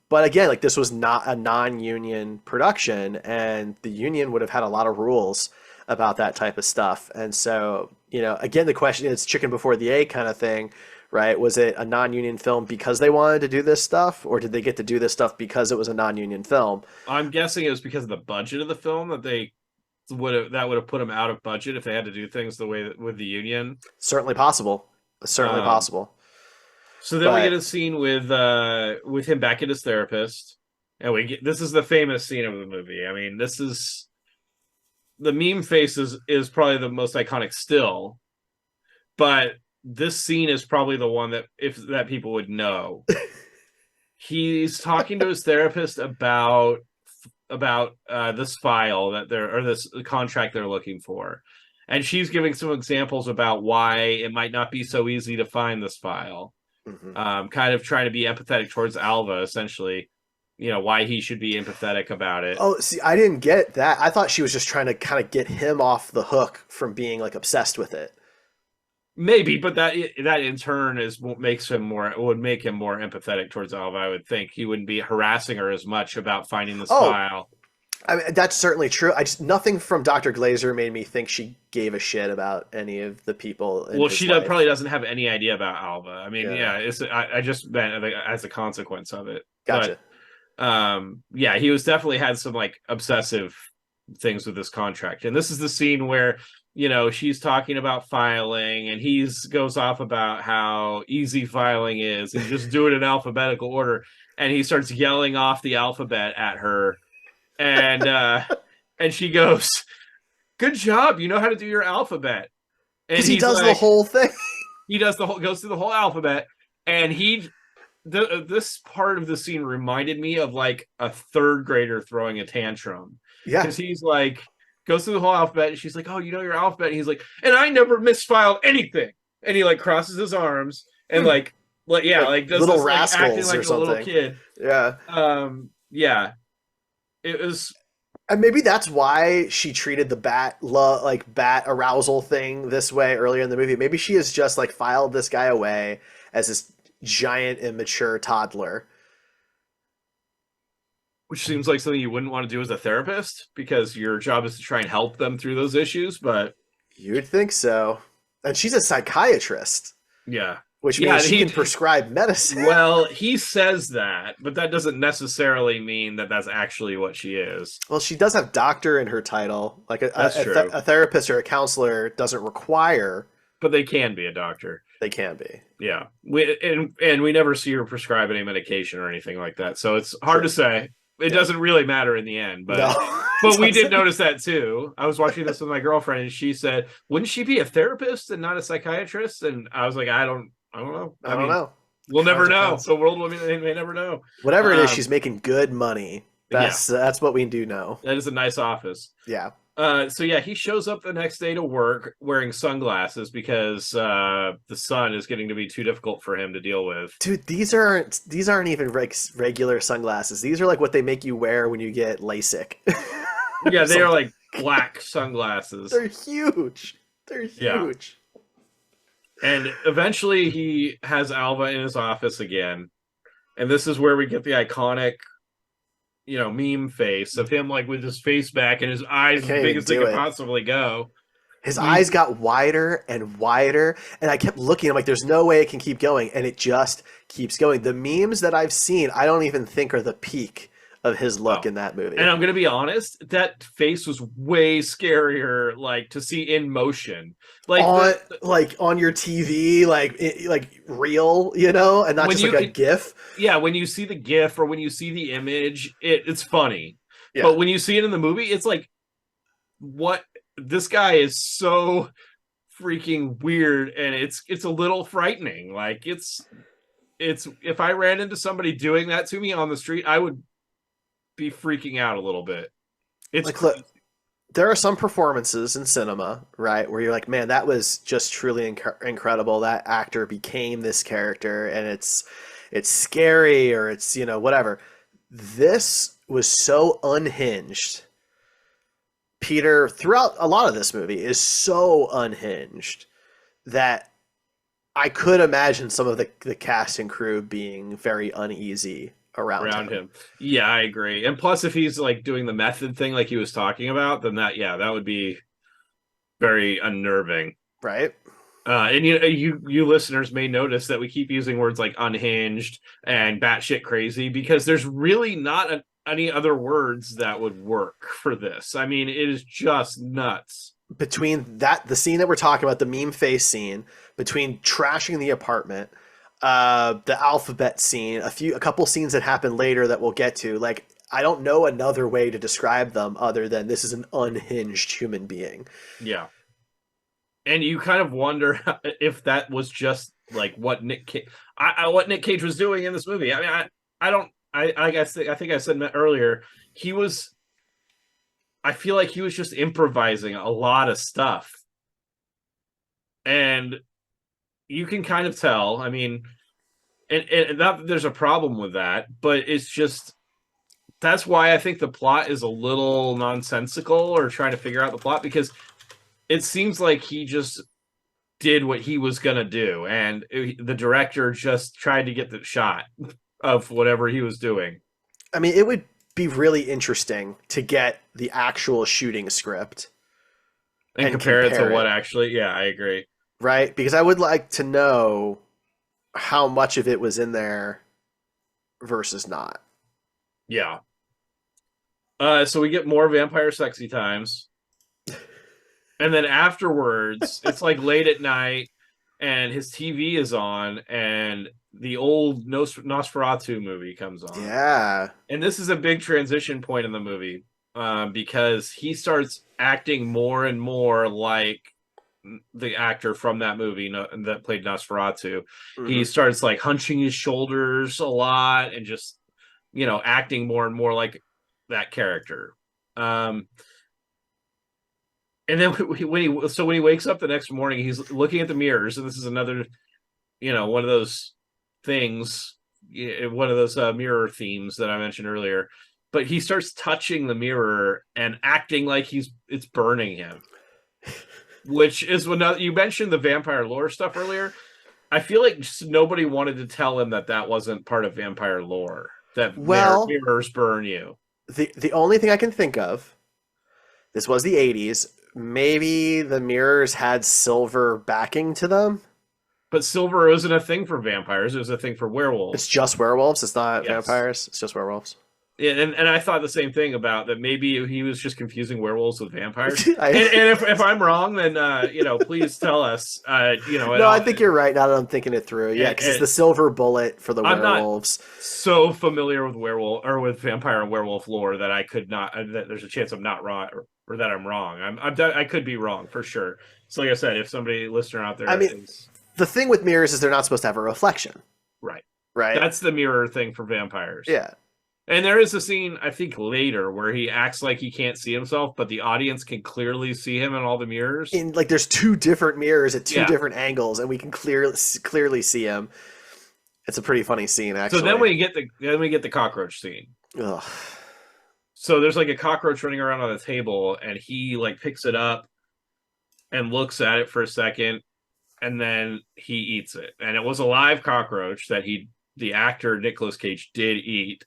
But again, like this was not a non-union production, and the union would have had a lot of rules about that type of stuff. And so, again, the question is chicken before the egg kind of thing, right? Was it a non-union film because they wanted to do this stuff, or did they get to do this stuff because it was a non-union film? I'm guessing it was because of the budget of the film that would have put them out of budget if they had to do things the way that with the union. Certainly possible. Certainly Um, possible. so then we get But a scene with him back at his therapist, and we get this is the famous scene of the movie. I mean, this is the meme face is probably the most iconic still, but this scene is probably the one that people would know. He's talking to his therapist about this file that they're or this contract they're looking for, and she's giving some examples about why it might not be so easy to find this file. Kind of trying to be empathetic towards Alva, essentially. Why he should be empathetic about it. Oh, see, I didn't get that. I thought she was just trying to kind of get him off the hook from being like obsessed with it. Maybe, but that in turn would make him more empathetic towards Alva. I would think he wouldn't be harassing her as much about finding this file. I mean, that's certainly true. Nothing from Dr. Glazer made me think she gave a shit about any of the people. Well, she probably doesn't have any idea about Alva. I mean, I just meant as a consequence of it. Gotcha. But, he was definitely had some like obsessive things with this contract. And this is the scene where, she's talking about filing and he goes off about how easy filing is and just do it in alphabetical order. And he starts yelling off the alphabet at her. And and she goes, "Good job, you know how to do your alphabet." And he does the whole thing. He goes through the whole alphabet, and this part of the scene reminded me of like a third grader throwing a tantrum. Yeah, because he's like goes through the whole alphabet, and she's like, "Oh, you know your alphabet?" And he's like, "And I never misfiled anything." And he like crosses his arms and like does little this, rascals like, acting like or something. A little kid. Yeah. It was, and maybe that's why she treated the bat arousal thing this way earlier in the movie. Maybe she has just like filed this guy away as this giant immature toddler, which seems like something you wouldn't want to do as a therapist because your job is to try and help them through those issues. But you'd think so. And she's a psychiatrist. Yeah. Which means she can prescribe medicine. Well, he says that, but that doesn't necessarily mean that that's actually what she is. Well, she does have doctor in her title. Like a therapist or a counselor doesn't require. But they can be a doctor. They can be. Yeah. We never see her prescribe any medication or anything like that. So it's hard to say. It doesn't really matter in the end. But but we did notice that too. I was watching this with my girlfriend and she said, "Wouldn't she be a therapist and not a psychiatrist?" And I was like, I don't know. I don't know. We'll never know. The world may never know. Whatever it is, she's making good money. That's what we do know. That is a nice office. Yeah. So he shows up the next day to work wearing sunglasses because the sun is getting to be too difficult for him to deal with. Dude, these aren't even regular sunglasses. These are like what they make you wear when you get LASIK. Yeah, they are like black sunglasses. They're huge. They're huge. Yeah. And eventually he has Alva in his office again. And this is where we get the iconic, meme face of him like with his face back and his eyes as big as they could possibly go. His eyes got wider and wider. And I kept looking. I'm like, there's no way it can keep going. And it just keeps going. The memes that I've seen, I don't even think are the peak of his look in that movie. And I'm going to be honest, that face was way scarier, like to see in motion, like on your TV, like real, and not just like a GIF. Yeah, when you see the GIF or when you see the image, it's funny. Yeah. But when you see it in the movie, it's like, what? This guy is so freaking weird, and it's a little frightening. Like it's if I ran into somebody doing that to me on the street, I would be freaking out a little bit. It's like, look, there are some performances in cinema, right, where you're like, man, that was just truly incredible. That actor became this character, and it's scary, or it's whatever. This was so unhinged. Peter, throughout a lot of this movie, is so unhinged that I could imagine some of the cast and crew being very uneasy around him. Yeah, I agree. And plus, if he's like doing the method thing like he was talking about, then that would be very unnerving. Right. And you listeners may notice that we keep using words like unhinged and batshit crazy because there's really not any other words that would work for this. I mean, it is just nuts. Between the scene that we're talking about, the meme face scene, between trashing the apartment, the alphabet scene, a couple scenes that happen later that we'll get to, like, I don't know another way to describe them other than this is an unhinged human being. Yeah. And you kind of wonder if that was just like what Nick Cage was doing in this movie. I mean, I think I said earlier, I feel like he was just improvising a lot of stuff and you can kind of tell. I mean, and not that there's a problem with that, but it's just that's why I think the plot is a little nonsensical or trying to figure out the plot because it seems like he just did what he was going to do. And the director just tried to get the shot of whatever he was doing. I mean, it would be really interesting to get the actual shooting script And and compare it to compare what it, actually, yeah, I agree. right? Because I would like to know how much of it was in there versus not. Yeah. So we get more vampire sexy times. And then afterwards, it's like late at night and his TV is on and the old Nosferatu movie comes on. Yeah. And this is a big transition point in the movie because he starts acting more and more like the actor from that movie that played Nosferatu. He Mm-hmm. starts like hunching his shoulders a lot and just, acting more and more like that character. Um, and then when he wakes up the next morning, he's looking at the mirrors, and this is another, one of those things, one of those mirror themes that I mentioned earlier. But he starts touching the mirror and acting like it's burning him, which is when you mentioned the vampire lore stuff earlier. I feel like just nobody wanted to tell him that wasn't part of vampire lore. That Well, mirrors burn you. the only thing I can think of, this was the 80s. Maybe the mirrors had silver backing to them. But silver isn't a thing for vampires. It was a thing for It's werewolves. just werewolves. It's not Yes. vampires. It's just werewolves. Yeah, and I thought the same thing about that. Maybe he was just confusing werewolves with vampires. I, And if I'm wrong, then please tell us. And no, I think you're right. Now that I'm thinking it through, yeah, because it's and the silver bullet for the I'm not werewolves. so familiar with werewolf or with vampire and werewolf lore that I could not. That there's a chance I'm not wrong or that I'm wrong. I could be wrong for sure. So like I said, if somebody listener out I there mean, is the thing with mirrors is they're not supposed to have a reflection, right, right? that's the mirror thing for vampires. Yeah. And there is a scene, I think, later where he acts like he can't see himself, but the audience can clearly see him in all the mirrors. In like, there's two different mirrors at two Yeah. different angles, and we can clearly see him. It's a pretty funny scene, actually. So then we get the cockroach scene. Ugh. So there's like a cockroach running around on the table, and he like picks it up and looks at it for a second, and then he eats it. And it was a live cockroach that the actor Nicolas Cage did eat.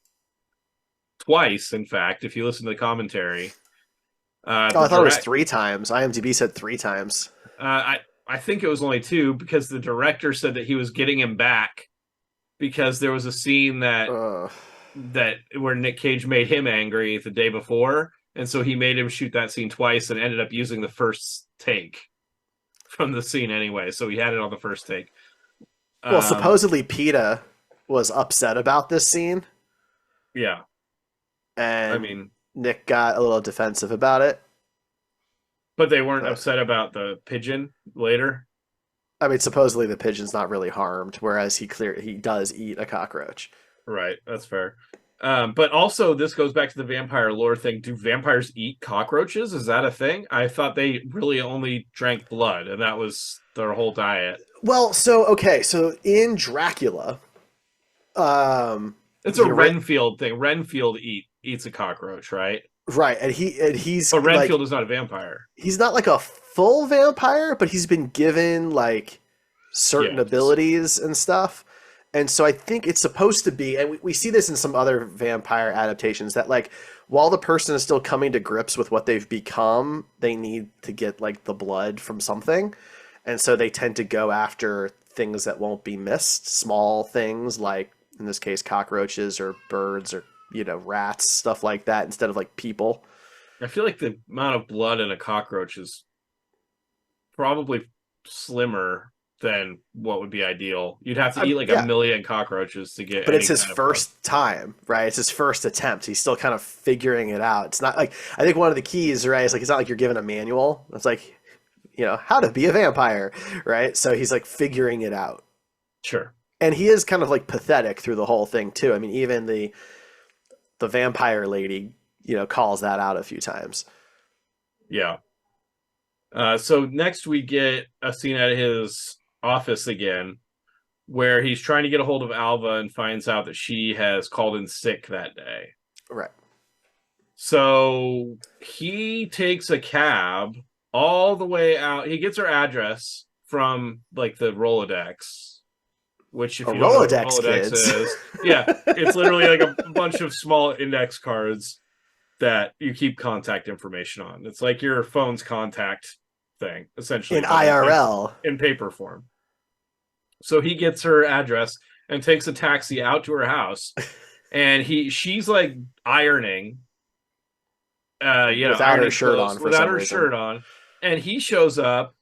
Twice, in fact, if you listen to the commentary. I thought it was 3 times. IMDb said 3 times. I think it was only 2 because the director said that he was getting him back because there was a scene that where Nick Cage made him angry the day before, and so he made him shoot that scene twice and ended up using the first take from the scene anyway. So he had it on the first take. Well, supposedly PETA was upset about this scene. Yeah. And I mean, Nick got a little defensive about it. But they weren't upset about the pigeon later. I mean, supposedly the pigeon's not really harmed, whereas he does eat a cockroach. Right, that's fair. But also, this goes back to the vampire lore thing. Do vampires eat cockroaches? Is that a thing? I thought they really only drank blood, and that was their whole diet. Well, so in Dracula, it's a Renfield thing. Renfield eats a cockroach, right? Right, and he's but Renfield is not a vampire. He's not like a full vampire, but he's been given like certain abilities and stuff. And so I think it's supposed to be, and we see this in some other vampire adaptations, that like while the person is still coming to grips with what they've become, they need to get like the blood from something. And so they tend to go after things that won't be missed, small things like, in this case, cockroaches or birds or, rats, stuff like that, instead of like people. I feel like the amount of blood in a cockroach is probably slimmer than what would be ideal. You'd have to eat like a million cockroaches to get. But it's his first time, right? It's his first attempt. He's still kind of figuring it out. It's not like, I think one of the keys, right, is like, it's not like you're given a manual. It's like, how to be a vampire, right? So he's like figuring it out. Sure. And he is kind of like pathetic through the whole thing too. I mean, even the vampire lady, calls that out a few times. Yeah. So next we get a scene at his office again, where he's trying to get a hold of Alva and finds out that she has called in sick that day. Right. So he takes a cab all the way out. He gets her address from like the Rolodex, which A if you don't know what a Rolodex, Rolodex kids. is, yeah, it's literally like a bunch of small index cards that you keep contact information on. It's like your phone's contact thing, essentially, In but in paper, IRL. in paper form. So he gets her address and takes a taxi out to her house, and she's like ironing, Without her ironing shirt clothes on for without some her reason. shirt on, and he shows up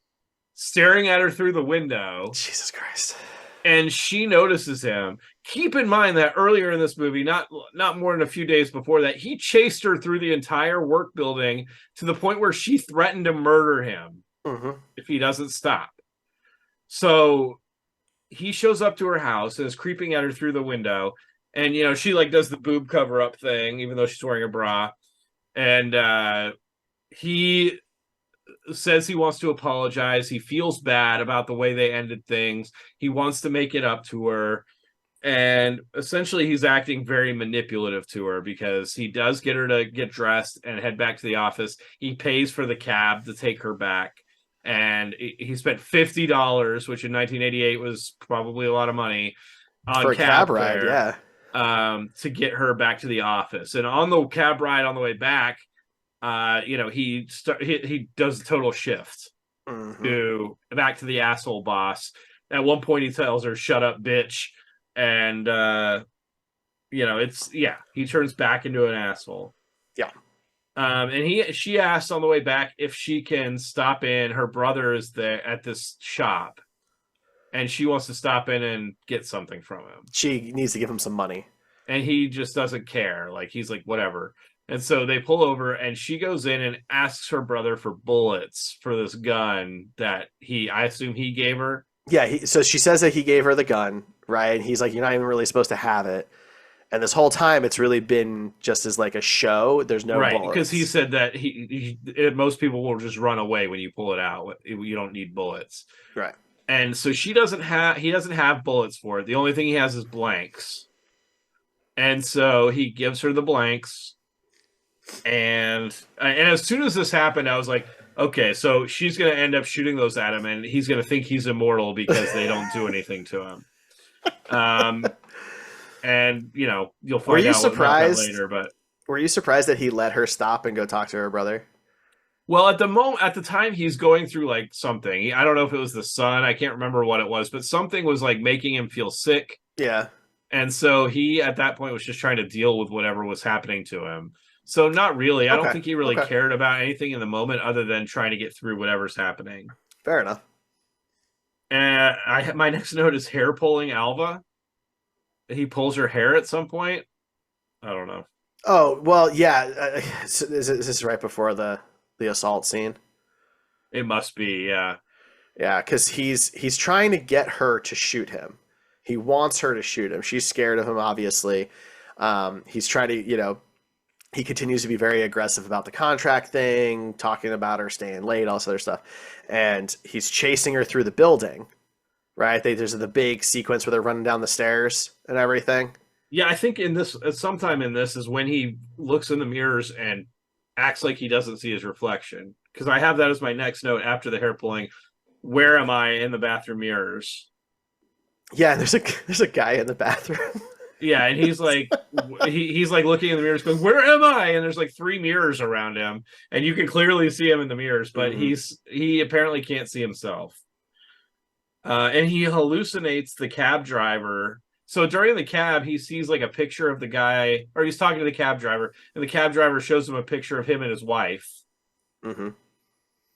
staring at her through the window, Jesus Christ. and she notices him. Keep in mind that earlier in this movie, not more than a few days before that, he chased her through the entire work building to the point where she threatened to murder him if he doesn't stop. So he shows up to her house and is creeping at her through the window, and she like does the boob cover up thing even though she's wearing a bra, and he says he wants to apologize. He feels bad about the way they ended things. He wants to make it up to her. And essentially, he's acting very manipulative to her because he does get her to get dressed and head back to the office. He pays for the cab to take her back. And he spent $50, which in 1988 was probably a lot of money, For on a cab cab ride, fare yeah. to get her back to the office. And on the cab ride on the way back, he does a total shift to back to the asshole boss. At one point, he tells her, "Shut up, bitch," and he turns back into an asshole. Yeah. And she asks on the way back if she can stop in. Her brother is there at this shop, and she wants to stop in and get something from him. She needs to give him some money. And he just doesn't care. Like, he's like, whatever. And so they pull over, and she goes in and asks her brother for bullets for this gun that I assume he gave her. Yeah, so she says that he gave her the gun, right? And he's like, "You're not even really supposed to have it." And this whole time, it's really been just as like a show. There's no Right, bullets. because he said that most people will just run away when you pull it out. You don't need bullets. Right. And so he doesn't have bullets for it. The only thing he has is blanks. And so he gives her the blanks. And as soon as this happened, I was like, okay, so she's going to end up shooting those at him, and he's going to think he's immortal because they don't do anything to him. And you'll find out about that later. But were you surprised that he let her stop and go talk to her brother? well, at the time, he's going through like something. I don't know if it was the sun. I can't remember what it was, but something was like making him feel sick. Yeah. And so he, at that point, was just trying to deal with whatever was happening to him. So not really. I don't think he really cared about anything in the moment other than trying to get through whatever's happening. Fair enough. And my next note is hair pulling Alva. He pulls her hair at some point. I don't know. Oh, well, yeah. Is this right before the assault scene? It must be, yeah. Yeah, because he's trying to get her to shoot him. He wants her to shoot him. She's scared of him, obviously. He's trying to, he continues to be very aggressive about the contract thing, talking about her staying late, all this other stuff. And he's chasing her through the building, right? There's the big sequence where they're running down the stairs and everything. Yeah, I think sometime in this is when he looks in the mirrors and acts like he doesn't see his reflection. Because I have that as my next note after the hair pulling. Where am I in the bathroom mirrors? Yeah, there's a guy in the bathroom. Yeah, and he's like he's like looking in the mirrors going, "Where am I?" And there's like 3 mirrors around him, and you can clearly see him in the mirrors, but he apparently can't see himself. And he hallucinates the cab driver. So during the cab, he sees like a picture of the guy, or he's talking to the cab driver, and the cab driver shows him a picture of him and his wife.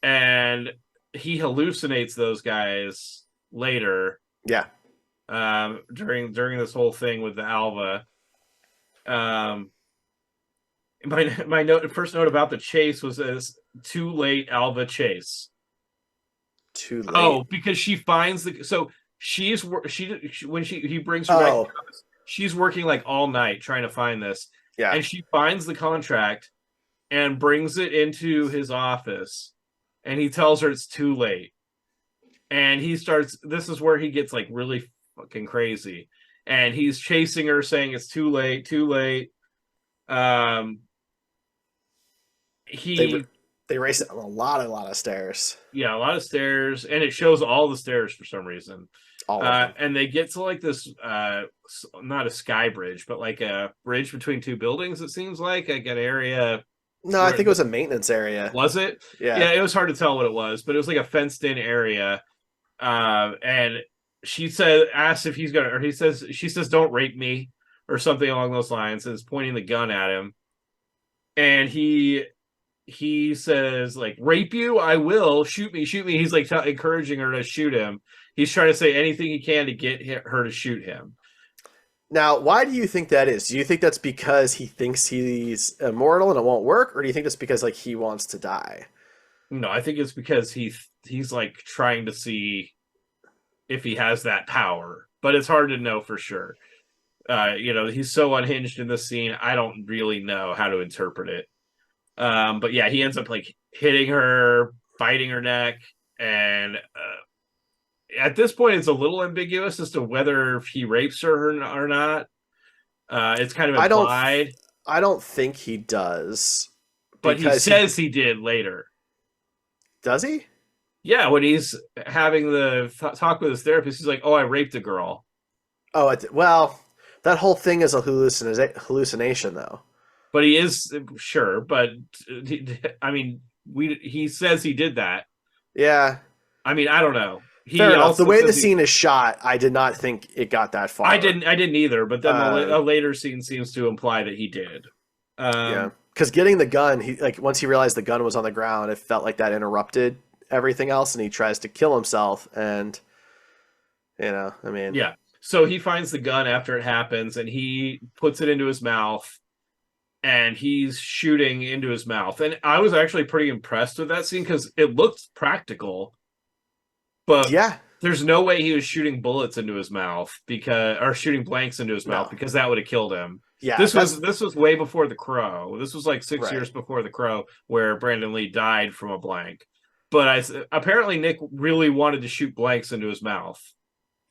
And he hallucinates those guys later. Yeah. During this whole thing with the Alva. My first note about the chase was as too late Alva chase. Too late. Oh, because she finds he brings her back to the office, she's working like all night trying to find this. Yeah. And she finds the contract and brings it into his office. and he tells her it's too late. And this is where he gets like really fucking crazy. And he's chasing her saying it's too late, too late. Um, They he, they race it on a lot of stairs. yeah, a lot of stairs, and it shows all the stairs for some reason. All of them. And they get to like this, not a sky bridge, but like a bridge between two buildings. It seems like an area No, I where think it was a maintenance area. was it? Yeah. Yeah, it was hard to tell what it was, but it was like a fenced in area. And asks if he's gonna, or she says, "Don't rape me," or something along those lines, and is pointing the gun at him. And he says like, "Rape you? I will. Shoot me, shoot me." He's like encouraging her to shoot him. He's trying to say anything he can to get her to shoot him. Now, why do you think that is? Do you think that's because he thinks he's immortal and it won't work, or do you think it's because like he wants to die? No, I think it's because he's like trying to see if he has that power, but it's hard to know for sure. He's so unhinged in this scene. I don't really know how to interpret it. But yeah, he ends up like hitting her, biting her neck, and at this point, it's a little ambiguous as to whether he rapes her or not. It's kind of implied. I don't think he does, But he says he did later. Does he? Yeah, when he's having the talk with his therapist, he's like, "Oh, I raped a girl." Oh, well, that whole thing is a hallucination, though. But he is sure. But I mean, he says he did that. Yeah. I mean, I don't know. Fair enough. The way the scene is shot, I did not think it got that far. I didn't either. But then a later scene seems to imply that he did. Yeah, because getting the gun, he like once he realized the gun was on the ground, it felt like that interrupted everything else, and he tries to kill himself. And I mean, yeah. So he finds the gun after it happens, and he puts it into his mouth, and he's shooting into his mouth. And I was actually pretty impressed with that scene because it looked practical. But yeah, there's no way he was shooting bullets into his mouth or shooting blanks into his mouth because that would have killed him. Yeah, this was way before The Crow. This was like 6 years before The Crow, where Brandon Lee died from a blank. But apparently Nick really wanted to shoot blanks into his mouth.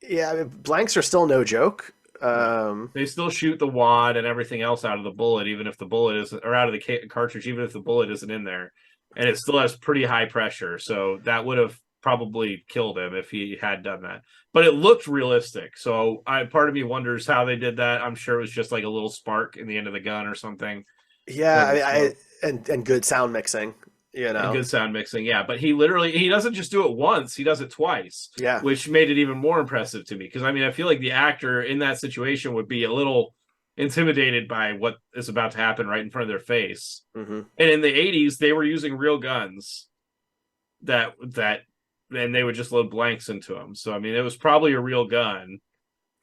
Yeah, I mean, blanks are still no joke. They still shoot the wad and everything else out of the bullet, even if the bullet isn't, or out of the cartridge, even if the bullet isn't in there, and it still has pretty high pressure. So that would have probably killed him if he had done that. But it looked realistic. So part of me wonders how they did that. I'm sure it was just like a little spark in the end of the gun or something. Yeah, and good sound mixing. And good sound mixing, yeah. But he doesn't just do it once, he does it twice. Yeah. Which made it even more impressive to me. Because I mean, I feel like the actor in that situation would be a little intimidated by what is about to happen right in front of their face. Mm-hmm. And in the 80s, they were using real guns and they would just load blanks into them. So I mean, it was probably a real gun.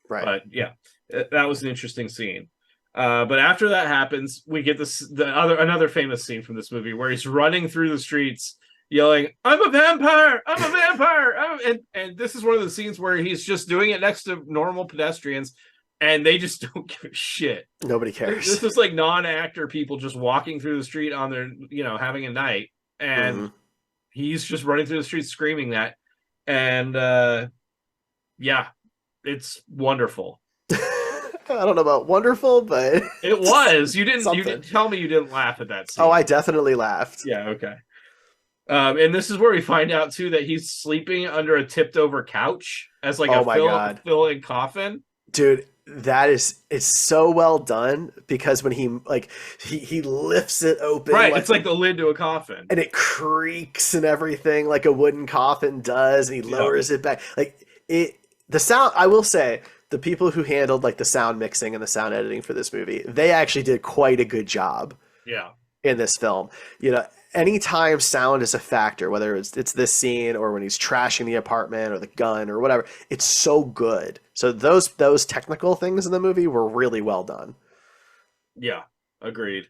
Right. But yeah, that was an interesting scene. But after that happens, we get another famous scene from this movie where he's running through the streets yelling, "I'm a vampire! I'm a vampire!" And this is one of the scenes where he's just doing it next to normal pedestrians, and they just don't give a shit. Nobody cares. This is like non-actor people just walking through the street on their, having a night, and he's just running through the streets screaming that. And yeah, it's wonderful. I don't know about wonderful, but it was. You didn't tell me you didn't laugh at that scene. Oh, I definitely laughed. Yeah, okay. And this is where we find out too that he's sleeping under a tipped over couch as like a fill-in coffin. Dude, it's so well done because when he lifts it open, right? It's like the lid to a coffin, and it creaks and everything like a wooden coffin does, and he lowers it back. Like the sound. I will say, the people who handled like the sound mixing and the sound editing for this movie, they actually did quite a good job. Yeah. In this film, anytime sound is a factor, whether it's this scene or when he's trashing the apartment or the gun or whatever, it's so good. So those technical things in the movie were really well done. Yeah, agreed.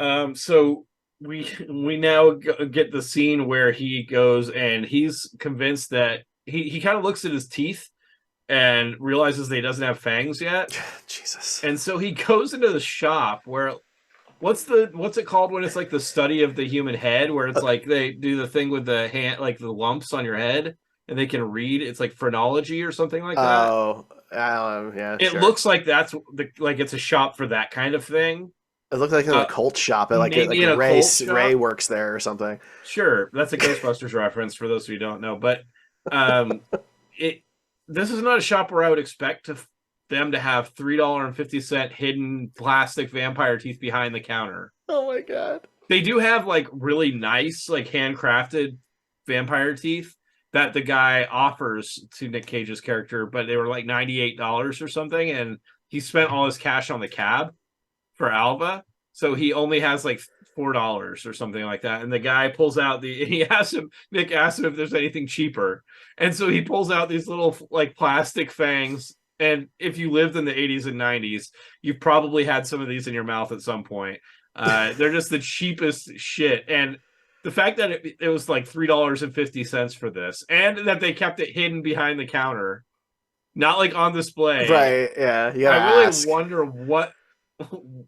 So we now get the scene where he goes and he's convinced that he kind of looks at his teeth and realizes that he doesn't have fangs yet. Jesus. And so he goes into the shop where what's it called when it's like the study of the human head, where it's like they do the thing with the hand, like the lumps on your head, and they can read. It's like phrenology or something like that. Oh, yeah, It sure. looks like that's like it's a shop for that kind of thing. It looked like an Uh, occult shop. Like maybe in a cult Ray shop. works there or something. Sure, that's a Ghostbusters reference for those who don't know. But um, it this is not a shop where I would expect them to have $3.50 hidden plastic vampire teeth behind the counter. Oh my god. They do have like really nice, like handcrafted vampire teeth that the guy offers to Nick Cage's character, but they were like $98 or something, and he spent all his cash on the cab for Alba, so he only has like $4 or something like that. And the guy pulls out Nick asks him if there's anything cheaper, and so he pulls out these little like plastic fangs. And if you lived in the 80s and 90s, you've probably had some of these in your mouth at some point. They're just the cheapest shit. And the fact that it was like $3.50 for this, and that they kept it hidden behind the counter, not like on display. Right, yeah, you I gotta really ask. wonder what,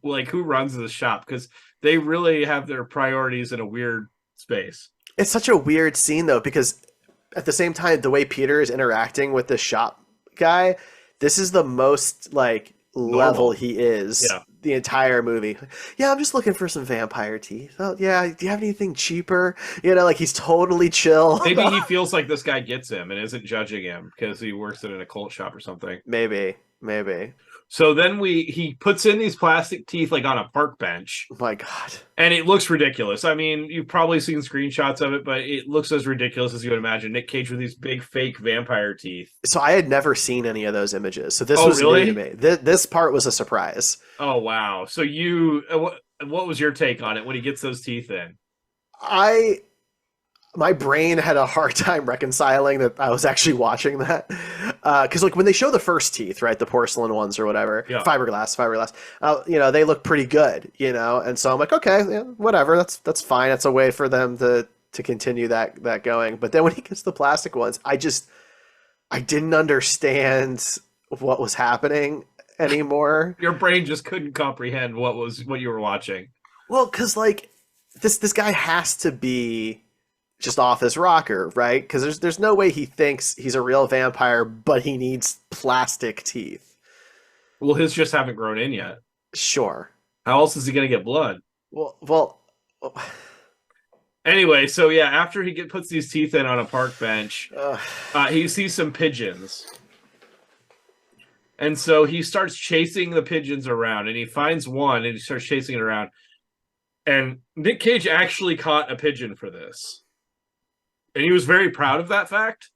like, who runs the shop, because they really have their priorities in a weird space. It's such a weird scene though, because at the same time, the way Peter is interacting with the shop guy, this is the most like level Normal. he is Yeah. the entire movie. Yeah, I'm just looking for some vampire teeth. Oh yeah, do you have anything cheaper? Like he's totally chill. Maybe he feels like this guy gets him and isn't judging him because he works in an occult shop or something. Maybe, maybe. So then he puts in these plastic teeth like on a park bench, Oh my God. and it looks ridiculous. I mean, you've probably seen screenshots of it, but it looks as ridiculous as you would imagine. Nick Cage with these big fake vampire teeth. So I had never seen any of those images, so this Oh, was new to really? me. This part was a surprise. Oh, wow. So what was your take on it when he gets those teeth in? I my brain had a hard time reconciling that I was actually watching that, because like when they show the first teeth, right, the porcelain ones or whatever, Yeah. fiberglass, they look pretty good, and so I'm like, okay, yeah, whatever, that's fine. That's a way for them to continue that going. But then when he gets the plastic ones, I didn't understand what was happening anymore. Your brain just couldn't comprehend what you were watching. Well, because like this guy has to be just off his rocker, right? Because there's no way he thinks he's a real vampire, but he needs plastic teeth. Well, his just haven't grown in yet. Sure. How else is he going to get blood? Well. Anyway, so yeah, after he puts these teeth in on a park bench, Uh, he sees some pigeons. And so he starts chasing the pigeons around, and he finds one and he starts chasing it around. And Nick Cage actually caught a pigeon for this. And he was very proud of that fact.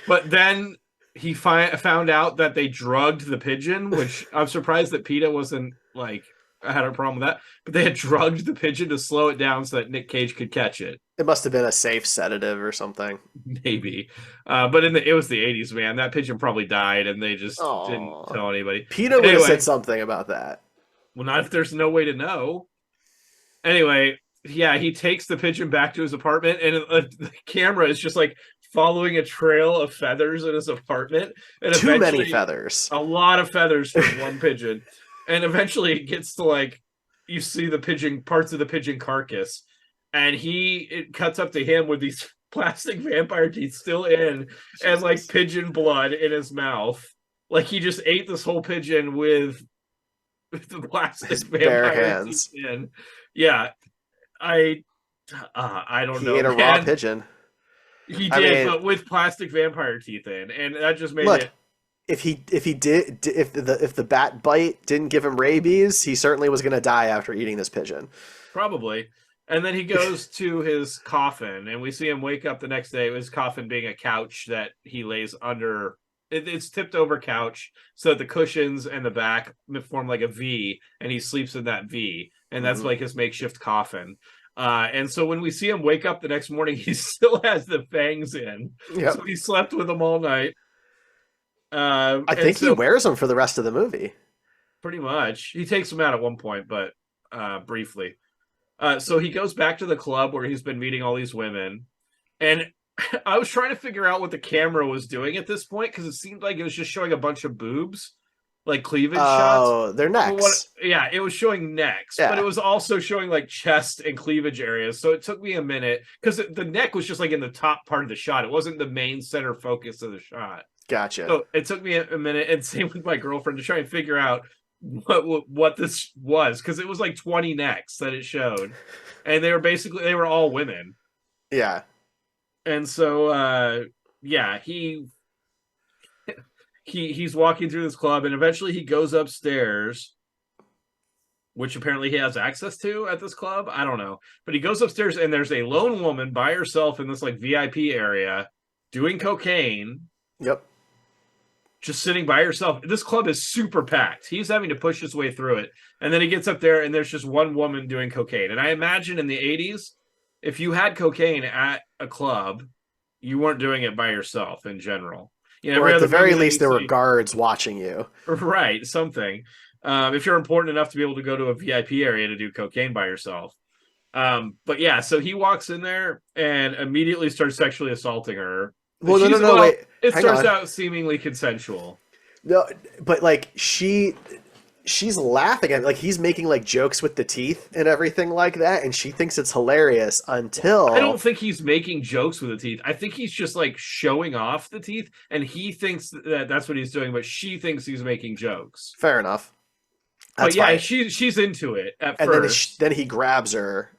But then he found out that they drugged the pigeon, which I'm surprised that PETA wasn't like, I had a problem with that. But they had drugged the pigeon to slow it down so that Nick Cage could catch it. it must have been a safe sedative or something. Maybe. But it was the 80s, man. That pigeon probably died and they just didn't Oh, tell anybody. PETA would have Anyway, said something about that. well, not if there's no way to know. Anyway, yeah, he takes the pigeon back to his apartment, and the camera is just like following a trail of feathers in his apartment. And Too many eventually, feathers. a lot of feathers for one pigeon. And eventually, it gets to like, you see the pigeon, parts of the pigeon carcass, and it cuts up to him with these plastic vampire teeth still in, and like pigeon blood in his mouth. Like he just ate this whole pigeon with the plastic His bare vampire hands. teeth in. Yeah, I don't He know, ate a raw man. pigeon. He I did, mean, but with plastic vampire teeth in, and that just made look, it if the bat bite didn't give him rabies, he certainly was going to die after eating this pigeon. probably. And then he goes to his coffin, and we see him wake up the next day. His coffin being a couch that he lays under. It's tipped over couch so that the cushions and the back form like a V, and he sleeps in that V, and that's like his makeshift coffin. And so when we see him wake up the next morning, he still has the fangs in. Yep. So he slept with them all night. I think he wears them for the rest of the movie. Pretty much. He takes them out at one point, but briefly. So he goes back to the club where he's been meeting all these women. And I was trying to figure out what the camera was doing at this point, because it seemed like it was just showing a bunch of boobs. like cleavage shots. Oh, their But what? necks. Yeah, it was showing necks, but it Yeah, was also showing like chest and cleavage areas. So it took me a minute because the neck was just like in the top part of the shot. It wasn't the main center focus of the shot. gotcha. So it took me a minute, and same with my girlfriend, to try and figure out what this was, because it was like 20 necks that it showed, and they were all women. Yeah. And so yeah, he's walking through this club, and eventually he goes upstairs, which apparently he has access to at this club. I don't know. But he goes upstairs, and there's a lone woman by herself in this like VIP area doing cocaine, Yep. just sitting by herself. This club is super packed. He's having to push his way through it. And then he gets up there, and there's just one woman doing cocaine. And I imagine in the 80s, if you had cocaine at a club, you weren't doing it by yourself in general. You know, Or every at the other movie very that least, you there were see, guards watching you. right, something. If you're important enough to be able to go to a VIP area to do cocaine by yourself. But yeah, so he walks in there and immediately starts sexually assaulting her. Well, no, no, no, Well, wait. it Hang starts on. out seemingly consensual. No, but like she's laughing at like he's making like jokes with the teeth and everything like that, and she thinks it's hilarious I don't until think he's making jokes with the teeth. I think he's just like showing off the teeth, and he thinks that that's what he's doing, but she thinks he's making jokes. fair enough. But That's yeah, fine. she's into it at And then first. then he grabs her,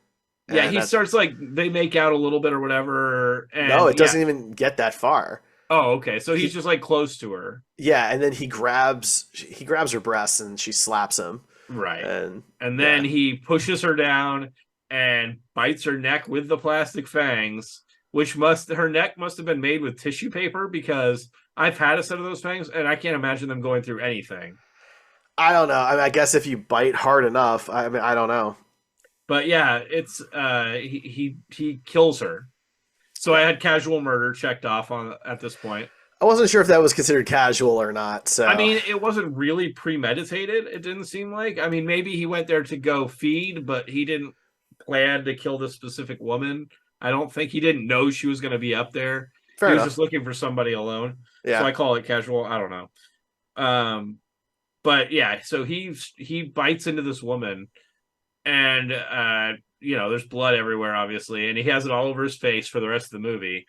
Yeah, and he starts like they make out a little bit or whatever, no, and it yeah. doesn't even get that far. Oh, okay. So he's He just like close to her. Yeah, and then he grabs her breasts and she slaps him, Right. and And then yeah, he pushes her down and bites her neck with the plastic fangs, which must her neck must have been made with tissue paper, because I've had a set of those fangs and I can't imagine them going through anything. I don't know. I mean, I guess if you bite hard enough, I mean, I don't know. But yeah, it's he kills her. So I Yeah, had casual murder checked off on at this point. I wasn't sure if that was considered casual or not. I So mean, it wasn't really premeditated. It didn't seem like. I mean, maybe he went there to go feed, but he didn't plan to kill this specific woman. I don't think he didn't know she was going to be up there. fair He was just enough. looking for somebody alone. So Yeah, I call it casual. I don't know. But yeah, so he bites into this woman, and there's blood everywhere, obviously, and he has it all over his face for the rest of the movie.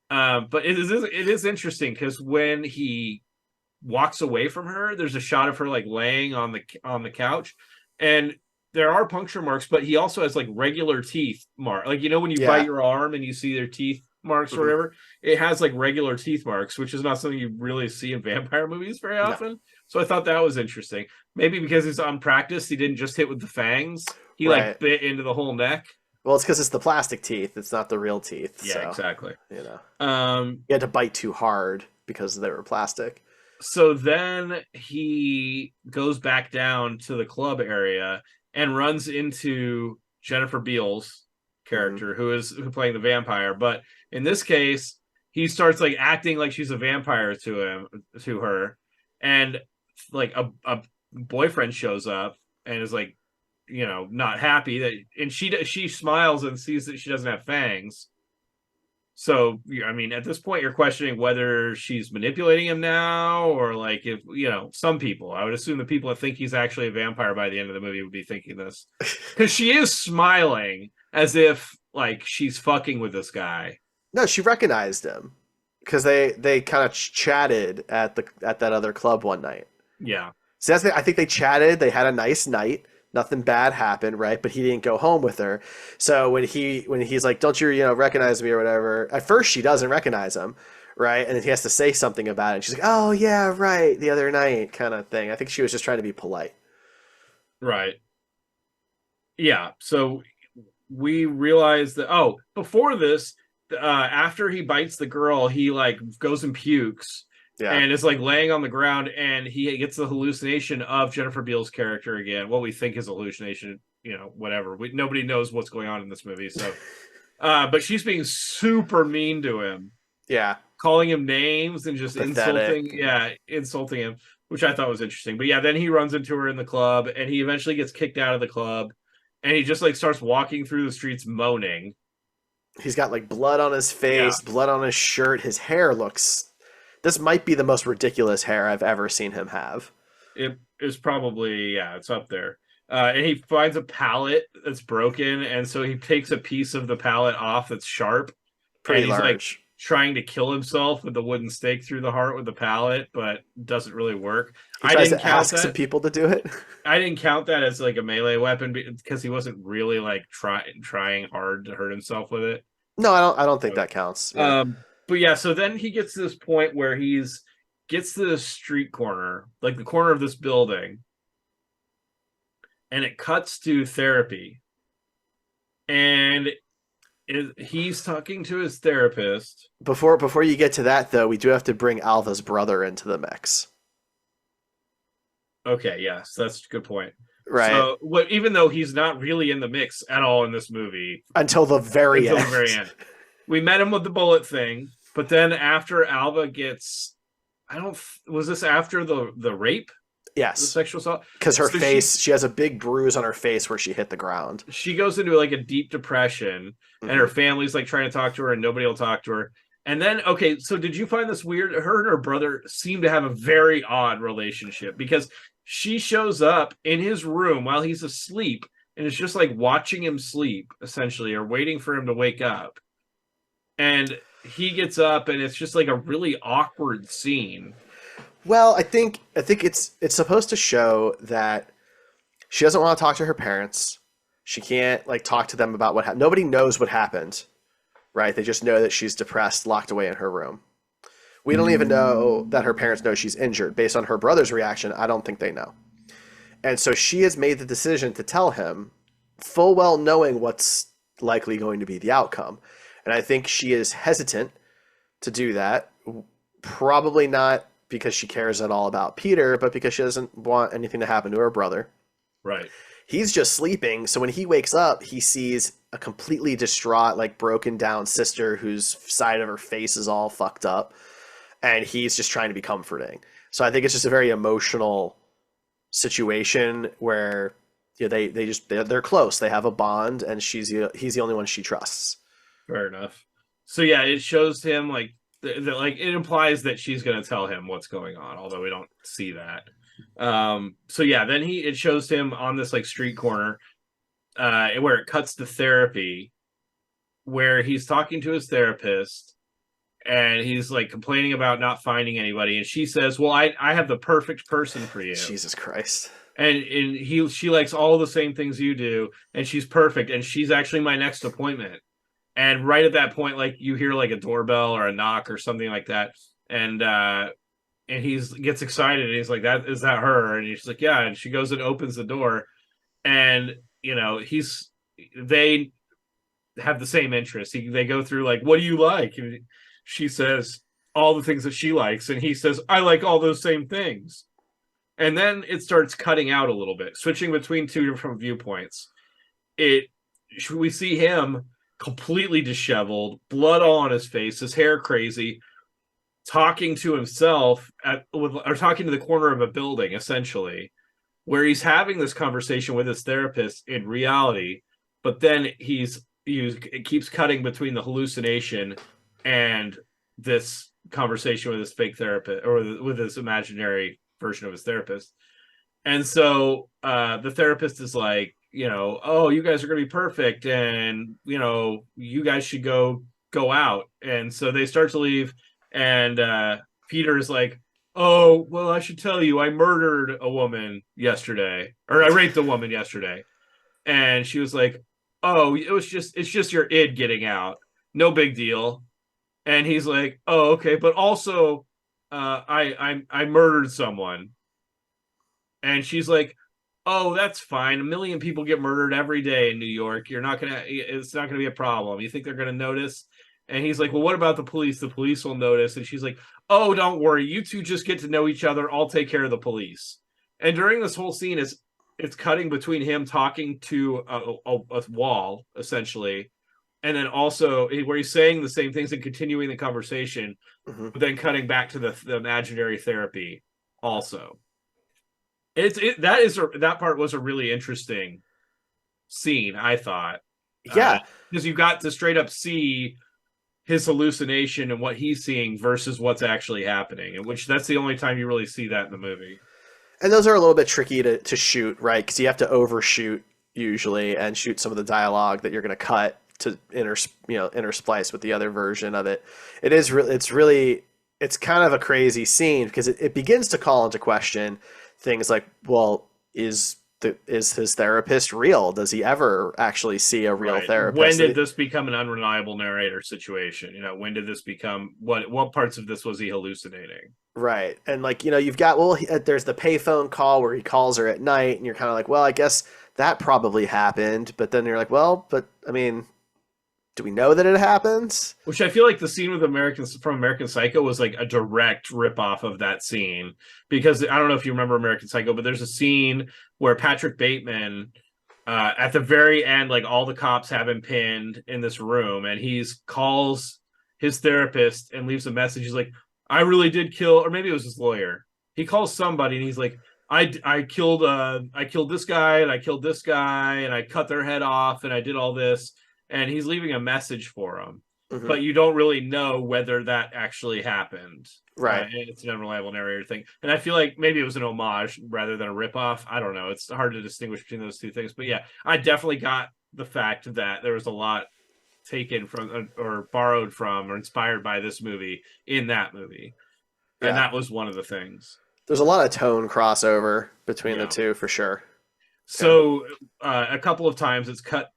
But it is interesting because when he walks away from her, there's a shot of her like laying on the couch, and there are puncture marks, but he also has like regular teeth mark. Like, when you bite yeah. your arm and you see their teeth marks or Hmm. whatever, it has like regular teeth marks, which is not something you really see in vampire movies very No, often. So I thought that was interesting. Maybe because he's unpracticed, he didn't just hit with the fangs. He like right. bit into the whole neck. Well, it's because it's the plastic teeth. It's not the real teeth. Yeah, So exactly. you know, Um, you had to bite too hard because they were plastic. so then he goes back down to the club area and runs into Jennifer Beals' Hmm. character, who playing the vampire. But in this case, he starts like acting like she's a vampire to her, and like a boyfriend shows up and is like, not happy that, and she smiles and sees that she doesn't have fangs. So, I mean, at this point, you're questioning whether she's manipulating him now, or like, if, some people, I would assume the people that think he's actually a vampire by the end of the movie would be thinking this, because she is smiling as if like she's fucking with this guy. No, she recognized him because they kind of chatted at that other club one night. Yeah. So I think they chatted. They had a nice night. Nothing bad happened, right? But he didn't go home with her. So when he's like, "Don't you recognize me or whatever?" At first, she doesn't recognize him, right? And then he has to say something about it. And she's like, "Oh yeah, right, the other night," kind of thing. I think she was just trying to be polite. Right. Yeah. So we realize that, before this, after he bites the girl, he like goes and pukes Yeah, and is like laying on the ground, and he gets the hallucination of Jennifer Beals' character again. What we think is a hallucination, whatever. Nobody knows what's going on in this movie. So, but she's being super mean to him, yeah, calling him names and just pathetic. insulting him, which I thought was interesting. But yeah, then he runs into her in the club, and he eventually gets kicked out of the club, and he just like starts walking through the streets moaning. He's got like blood on his Yeah. face, blood on his shirt. His hair looks. This might be the most ridiculous hair I've ever seen him have. It is probably, yeah, it's up there. And he finds a pallet that's broken, and so he takes a piece of the pallet off that's sharp, and Pretty he's like large. trying to kill himself with the wooden stake through the heart with the pallet, but doesn't really work. He I tries didn't to count ask some that. people to do it. I didn't count that as like a melee weapon because he wasn't really like trying hard to hurt himself with it. No, I don't think that counts. Yeah. But yeah, so then he gets to this point where he's gets to this street corner, like the corner of this building, and it cuts to therapy. And he's talking to his therapist. Before you get to that though, we do have to bring Alva's brother into the mix. Okay, yes, that's a good point. Right. So, what? Even though he's not really in the mix at all in this movie Until the very until end. the very end, we met him with the bullet thing. But then after Alva gets, I don't. Was this after the rape, the Yes. sexual assault? Because her So face, she has a big bruise on her face where she hit the ground. she goes into like a deep depression, and her family's like trying to talk to her, and nobody will talk to her. And then, okay, so did you find this weird? Her and her brother seem to have a very odd relationship because she shows up in his room while he's asleep and is just like watching him sleep, essentially, or waiting for him to wake up. And he gets up, and it's just like a really awkward scene. Well, I think it's supposed to show that she doesn't want to talk to her parents. She can't like talk to them about what happened. Nobody knows what happened, right? They just know that she's depressed, locked away in her room. We don't even know that her parents know she's injured. Based on her brother's reaction, I don't think they know. And so she has made the decision to tell him, full well knowing what's likely going to be the outcome. And I think she is hesitant to do that. Probably not because she cares at all about Peter, but because she doesn't want anything to happen to her brother. Right. He's just sleeping, so when he wakes up, he sees a completely distraught, like broken down sister whose side of her face is all fucked up, and he's just trying to be comforting. So I think it's just a very emotional situation where they're close, they have a bond, and he's the only one she trusts. Fair enough. So yeah, it shows him like like it implies that she's going to tell him what's going on, although we don't see that. So yeah, then it shows him on this like street corner, where it cuts to therapy, where he's talking to his therapist, and he's like complaining about not finding anybody, and she says, "Well, I have the perfect person for you." Jesus Christ. And she likes all the same things you do, and she's perfect, and she's actually my next appointment. And right at that point, like you hear like a doorbell or a knock or something like that, and he's gets excited, and he's like, "That is that her?" And he's like, "Yeah." And she goes and opens the door, and they have the same interests. They go through like, "What do you like?" And she says all the things that she likes, and he says, "I like all those same things." And then it starts cutting out a little bit, switching between two different viewpoints. It We see him completely disheveled, blood all on his face, his hair crazy, talking to himself or talking to the corner of a building, essentially, where he's having this conversation with his therapist in reality, but then it keeps cutting between the hallucination and this conversation with his fake therapist or with his imaginary version of his therapist. And so the therapist is like, "Oh, you guys are going to be perfect, and you guys should go out." And so they start to leave, and Peter is like, "Oh, well, I should tell you, I murdered a woman yesterday, or I raped a woman yesterday." And she was like, "Oh, it's just your id getting out, no big deal." And he's like, "Oh, okay, but also, I murdered someone." And she's like, "Oh, that's fine. A million people get murdered every day in New York. It's not gonna be a problem. You think they're gonna notice?" And he's like, "Well, what about the police? The police will notice." And she's like, "Oh, don't worry. You two just get to know each other. I'll take care of the police." And during this whole scene, it's cutting between him talking to a wall, essentially, and then also where he's saying the same things and continuing the conversation, Hmm. but then cutting back to the imaginary therapy also. That part was a really interesting scene, I thought, Yeah. because you got to straight up see his hallucination and what he's seeing versus what's actually happening, and which that's the only time you really see that in the movie. And those are a little bit tricky to shoot, right? Because you have to overshoot usually and shoot some of the dialogue that you're going to cut to intersplice with the other version of it. It's kind of a crazy scene because it begins to call into question things like, well, is his therapist real? Does he ever actually see a real therapist? When did this become an unreliable narrator situation? When did this become what parts of this was he hallucinating? Right. And like, you've got, there's the payphone call where he calls her at night and you're kind of like, well, I guess that probably happened. But then you're like, well, but I mean, do we know that it happens? Which I feel like the scene with American Psycho was like a direct ripoff of that scene, because I don't know if you remember American Psycho, but there's a scene where Patrick Bateman, at the very end, like all the cops have him pinned in this room, and calls his therapist and leaves a message. He's like, I really did kill, or maybe it was his lawyer. He calls somebody and he's like, I killed this guy and I killed this guy and I cut their head off and I did all this. And he's leaving a message for him, but you don't really know whether that actually happened. Right. It's an unreliable narrator thing. And I feel like maybe it was an homage rather than a ripoff. I don't know. It's hard to distinguish between those two things. But yeah, I definitely got the fact that there was a lot taken from or borrowed from or inspired by this movie in that movie. And that was one of the things. There's a lot of tone crossover between the two for sure. So a couple of times it's cut.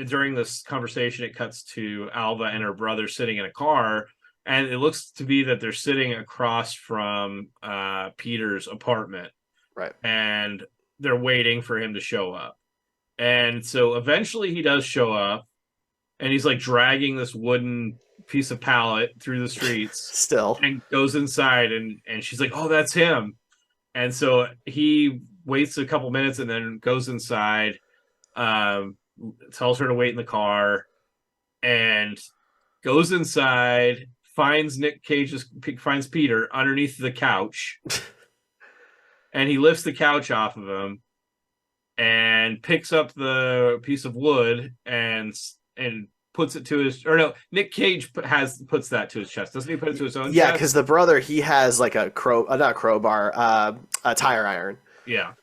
During this conversation, it cuts to Alva and her brother sitting in a car, and it looks to be that they're sitting across from Peter's apartment. Right. And they're waiting for him to show up. And so eventually he does show up, and he's like dragging this wooden piece of pallet through the streets still, and goes inside, and she's like, oh, that's him. And so he waits a couple minutes and then goes inside, tells her to wait in the car, and goes inside, finds finds Peter underneath the couch, and he lifts the couch off of him and picks up the piece of wood and puts it to his, or no, Nick Cage puts that to his chest. Doesn't he put it to his own chest? Yeah, because the brother, he has like a not crowbar, a tire iron. Yeah.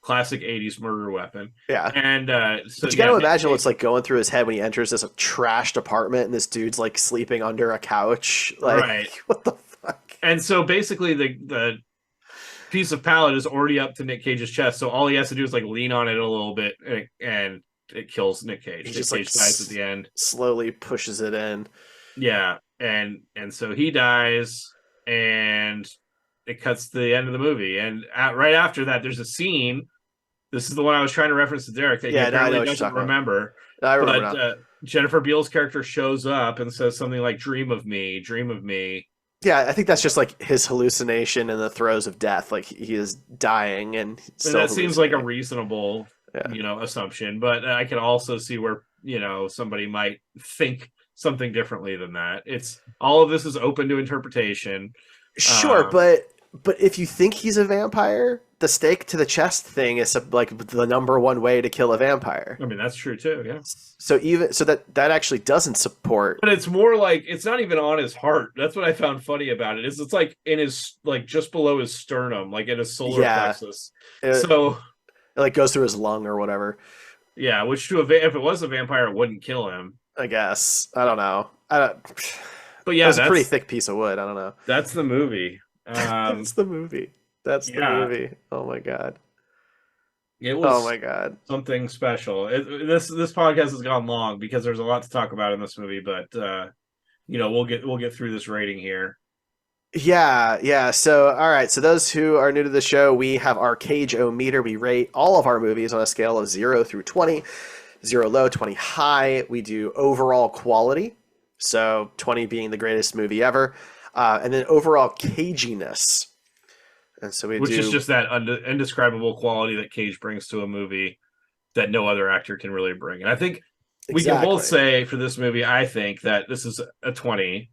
Classic 80s murder weapon. Yeah. And so but you gotta imagine what's like going through his head when he enters this trashed apartment and this dude's like sleeping under a couch. Like, right. What the fuck? And so basically the piece of pallet is already up to Nick Cage's chest, so all he has to do is like lean on it a little bit and it kills Nick Cage. Nick Cage dies at the end. Slowly pushes it in. Yeah. And so he dies, and it cuts to the end of the movie, and right after that there's a scene. This is the one I was trying to reference to Derek that he apparently doesn't remember. I remember. But Jennifer Beals' character shows up and says something like, dream of me, dream of me. Yeah, I think that's just like his hallucination in the throes of death. Like he is dying, and that seems like a reasonable assumption, but I can also see where somebody might think something differently than that. It's all of this is open to interpretation. Sure, but if you think he's a vampire, the stake to the chest thing is like the number one way to kill a vampire. I mean, that's true too. Yeah. So that actually doesn't support. But it's more like it's not even on his heart. That's what I found funny about it. It's like in his just below his sternum, like in his solar plexus. So it like goes through his lung or whatever. Yeah, which if it was a vampire, it wouldn't kill him. I guess. I don't know. But yeah, it's a pretty thick piece of wood. I don't know. That's the movie. That's the movie. That's the movie. Oh my god. It was. Oh my god. Something special. This podcast has gone long because there's a lot to talk about in this movie, but we'll get through this rating here. Yeah. So all right. So those who are new to the show, we have our Cage-O-meter. We rate all of our movies on a scale of 0 through 20. 0 low, 20 high. We do overall quality. So 20 being the greatest movie ever. And then overall caginess. And so which is just that indescribable quality that Cage brings to a movie that no other actor can really bring. And I think we can both say for this movie, I think that this is a 20.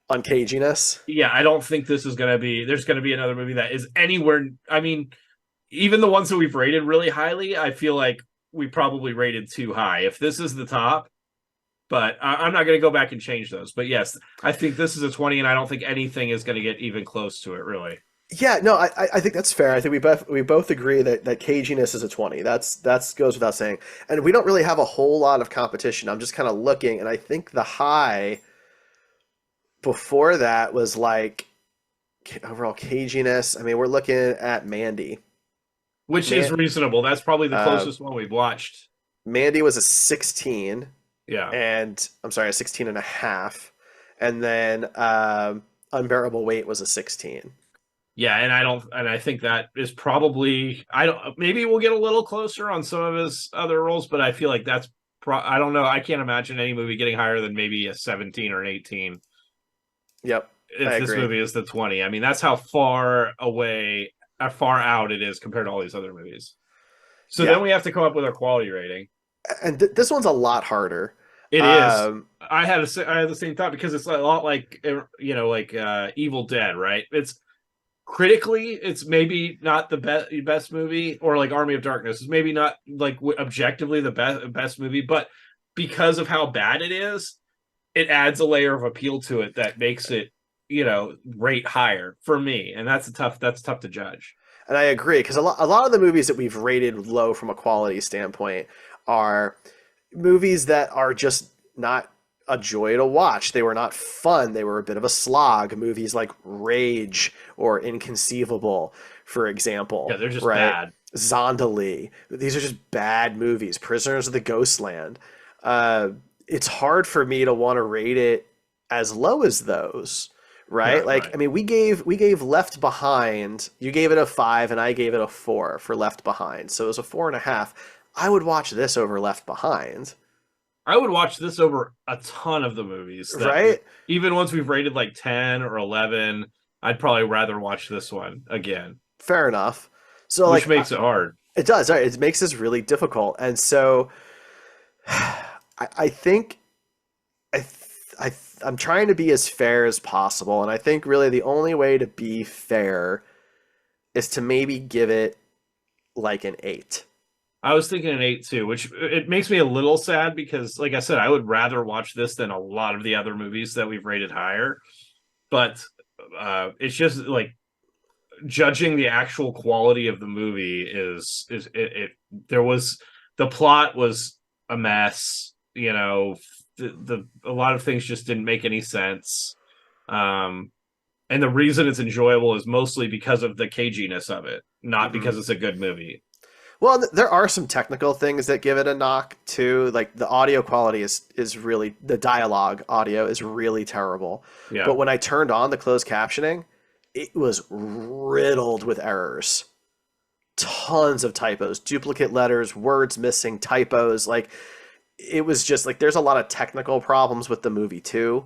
On caginess? Yeah, I don't think this is going to be... There's going to be another movie that is anywhere... I mean, even the ones that we've rated really highly, I feel like we probably rated too high. If this is the top... But I'm not going to go back and change those. But yes, I think this is a 20, and I don't think anything is going to get even close to it, really. Yeah, no, I think that's fair. I think we both agree that caginess is a 20. That's goes without saying. And we don't really have a whole lot of competition. I'm just kind of looking, and I think the high before that was like overall caginess. I mean, we're looking at Mandy. Which is Man, reasonable. That's probably the uh, closest one we've watched. Mandy was a 16, Yeah. and I'm sorry, a 16 and a half, and then Unbearable Weight was a 16. Yeah, and I think that is probably, I don't, maybe we'll get a little closer on some of his other roles, but I feel like I don't know. I can't imagine any movie getting higher than maybe a 17 or an 18 Yep, I if this agree. movie is the 20. I mean, that's how far away, far out it is compared to all these other movies. So Yeah, then we have to come up with our quality rating. and this one's a lot harder. It is. Um, I had the same thought because it's a lot like like Evil Dead, right? It's critically, it's maybe not the best movie, or like Army of Darkness is maybe not like objectively the best movie, but because of how bad it is, it adds a layer of appeal to it that makes it rate higher for me, and that's tough to judge. and I agree because a lot of the movies that we've rated low from a quality standpoint are movies that are just not a joy to watch. They were not fun. They were a bit of a slog. Movies like Rage or Inconceivable, for Yeah, example, they're just right? bad. Zondali. These are just bad movies. Prisoners of the Ghostland. Uh, it's hard for me to want to rate it as low as those, right? Yeah, Like, right. I mean, we gave Left Behind. You gave it a 5, and I gave it a 4 for Left Behind. So it was a 4.5. I would watch this over Left Behind, I would watch this over a ton of the movies that right? even once we've rated like 10 or 11, I'd probably rather watch this one again, Fair enough. So which like makes it hard. it does, right? It makes this really difficult, and so I think I I I'm trying to be as fair as possible, and I think really the only way to be fair is to maybe give it like an 8. I was thinking an 8 too, which it makes me a little sad because, like I said, I would rather watch this than a lot of the other movies that we've rated higher. But it's just like judging the actual quality of the movie is there was the plot was a mess. The a lot of things just didn't make any sense. Um, and the reason it's enjoyable is mostly because of the caginess of it, not Hmm. because it's a good movie. Well, there are some technical things that give it a knock too. Like the audio quality is really the dialogue audio is really terrible. Yeah. But when I turned on the closed captioning, it was riddled with errors. Tons of typos, duplicate letters, words missing, typos. Like it was just like there's a lot of technical problems with the movie too,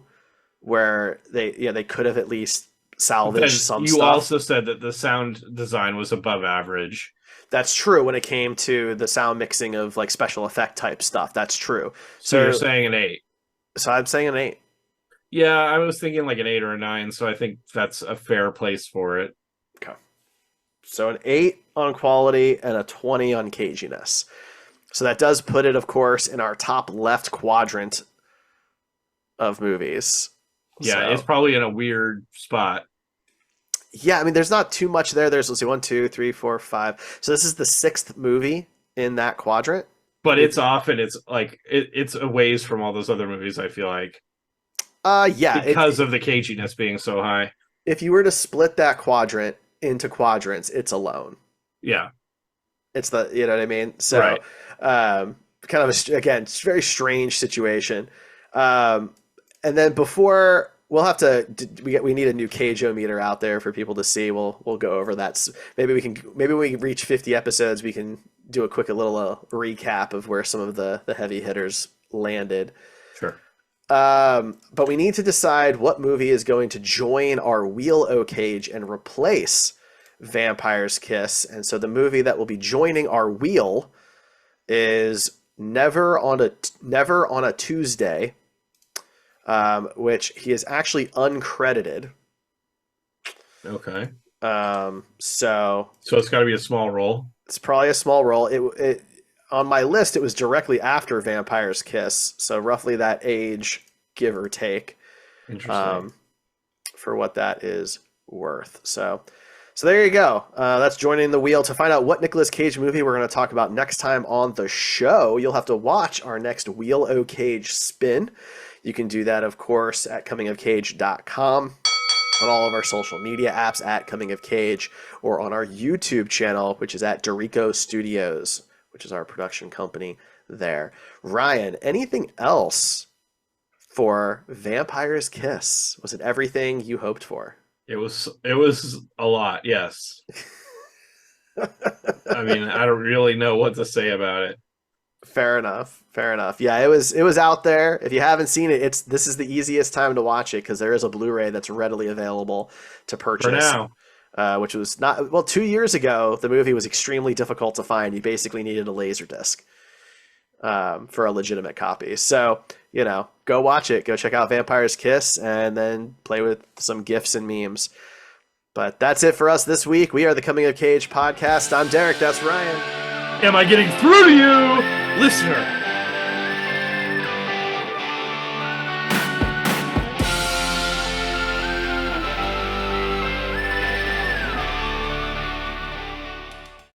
where they could have at least But salvaged then some you stuff. also said that the sound design was above average. That's true when it came to the sound mixing of like special effect type stuff. That's true. So you're So saying an 8. so I'm saying an 8. Yeah, I was thinking like an 8 or a 9, so I think that's a fair place for it. Okay. So an 8 on quality and a 20 on caginess. So that does put it, of course, in our top left quadrant of movies. Yeah, it's So probably in a weird spot. yeah, I mean, there's not too much there. Let's see, one, two, three, four, five. So this is the sixth movie in that quadrant. But If it's like it's a ways from all those other movies, I feel like. yeah, Because of the caginess being so high. if you were to split that quadrant into quadrants, it's alone. Yeah, It's the you know what I mean. So right. kind of again, it's a very strange situation. Um, and then before we'll have to we need a new Cage-O-meter out there for people to see. We'll go over that. Maybe when we reach 50 episodes, we can do a quick little recap of where some of the heavy hitters landed. Sure. But we need to decide what movie is going to join our Wheel O Cage and replace Vampire's Kiss. And so the movie that will be joining our wheel is Never on a Tuesday, which he is actually uncredited. Okay. So So it's got to be a small role. it's probably a small role. It on my list, it was directly after Vampire's Kiss, so roughly that age, give or take, Interesting. um, for what that is worth. So So there you go. That's joining the wheel. To find out what Nicolas Cage movie we're going to talk about next time on the show, you'll have to watch our next Wheel O Cage spin. You can do that, of course, at comingofcage.com, on all of our social media apps at Coming of Cage, or on our YouTube channel, which is at Derrico Studios, which is our production company there. Ryan, anything else for Vampire's Kiss? Was it everything you hoped for? It was a lot, yes. I mean, I don't really know what to say about it. Fair enough. Fair enough. Yeah, it was out there. If you haven't seen it, this is the easiest time to watch it because there is a Blu-ray that's readily available to For purchase. now. Which was not, well, 2 years ago, the movie was extremely difficult to find. You basically needed a laser disc for a legitimate copy. So, go watch it. Go check out Vampire's Kiss and then play with some GIFs and memes. But that's it for us this week. We are the Coming of Cage podcast. I'm Derek. That's Ryan. Am I getting through to you, listener?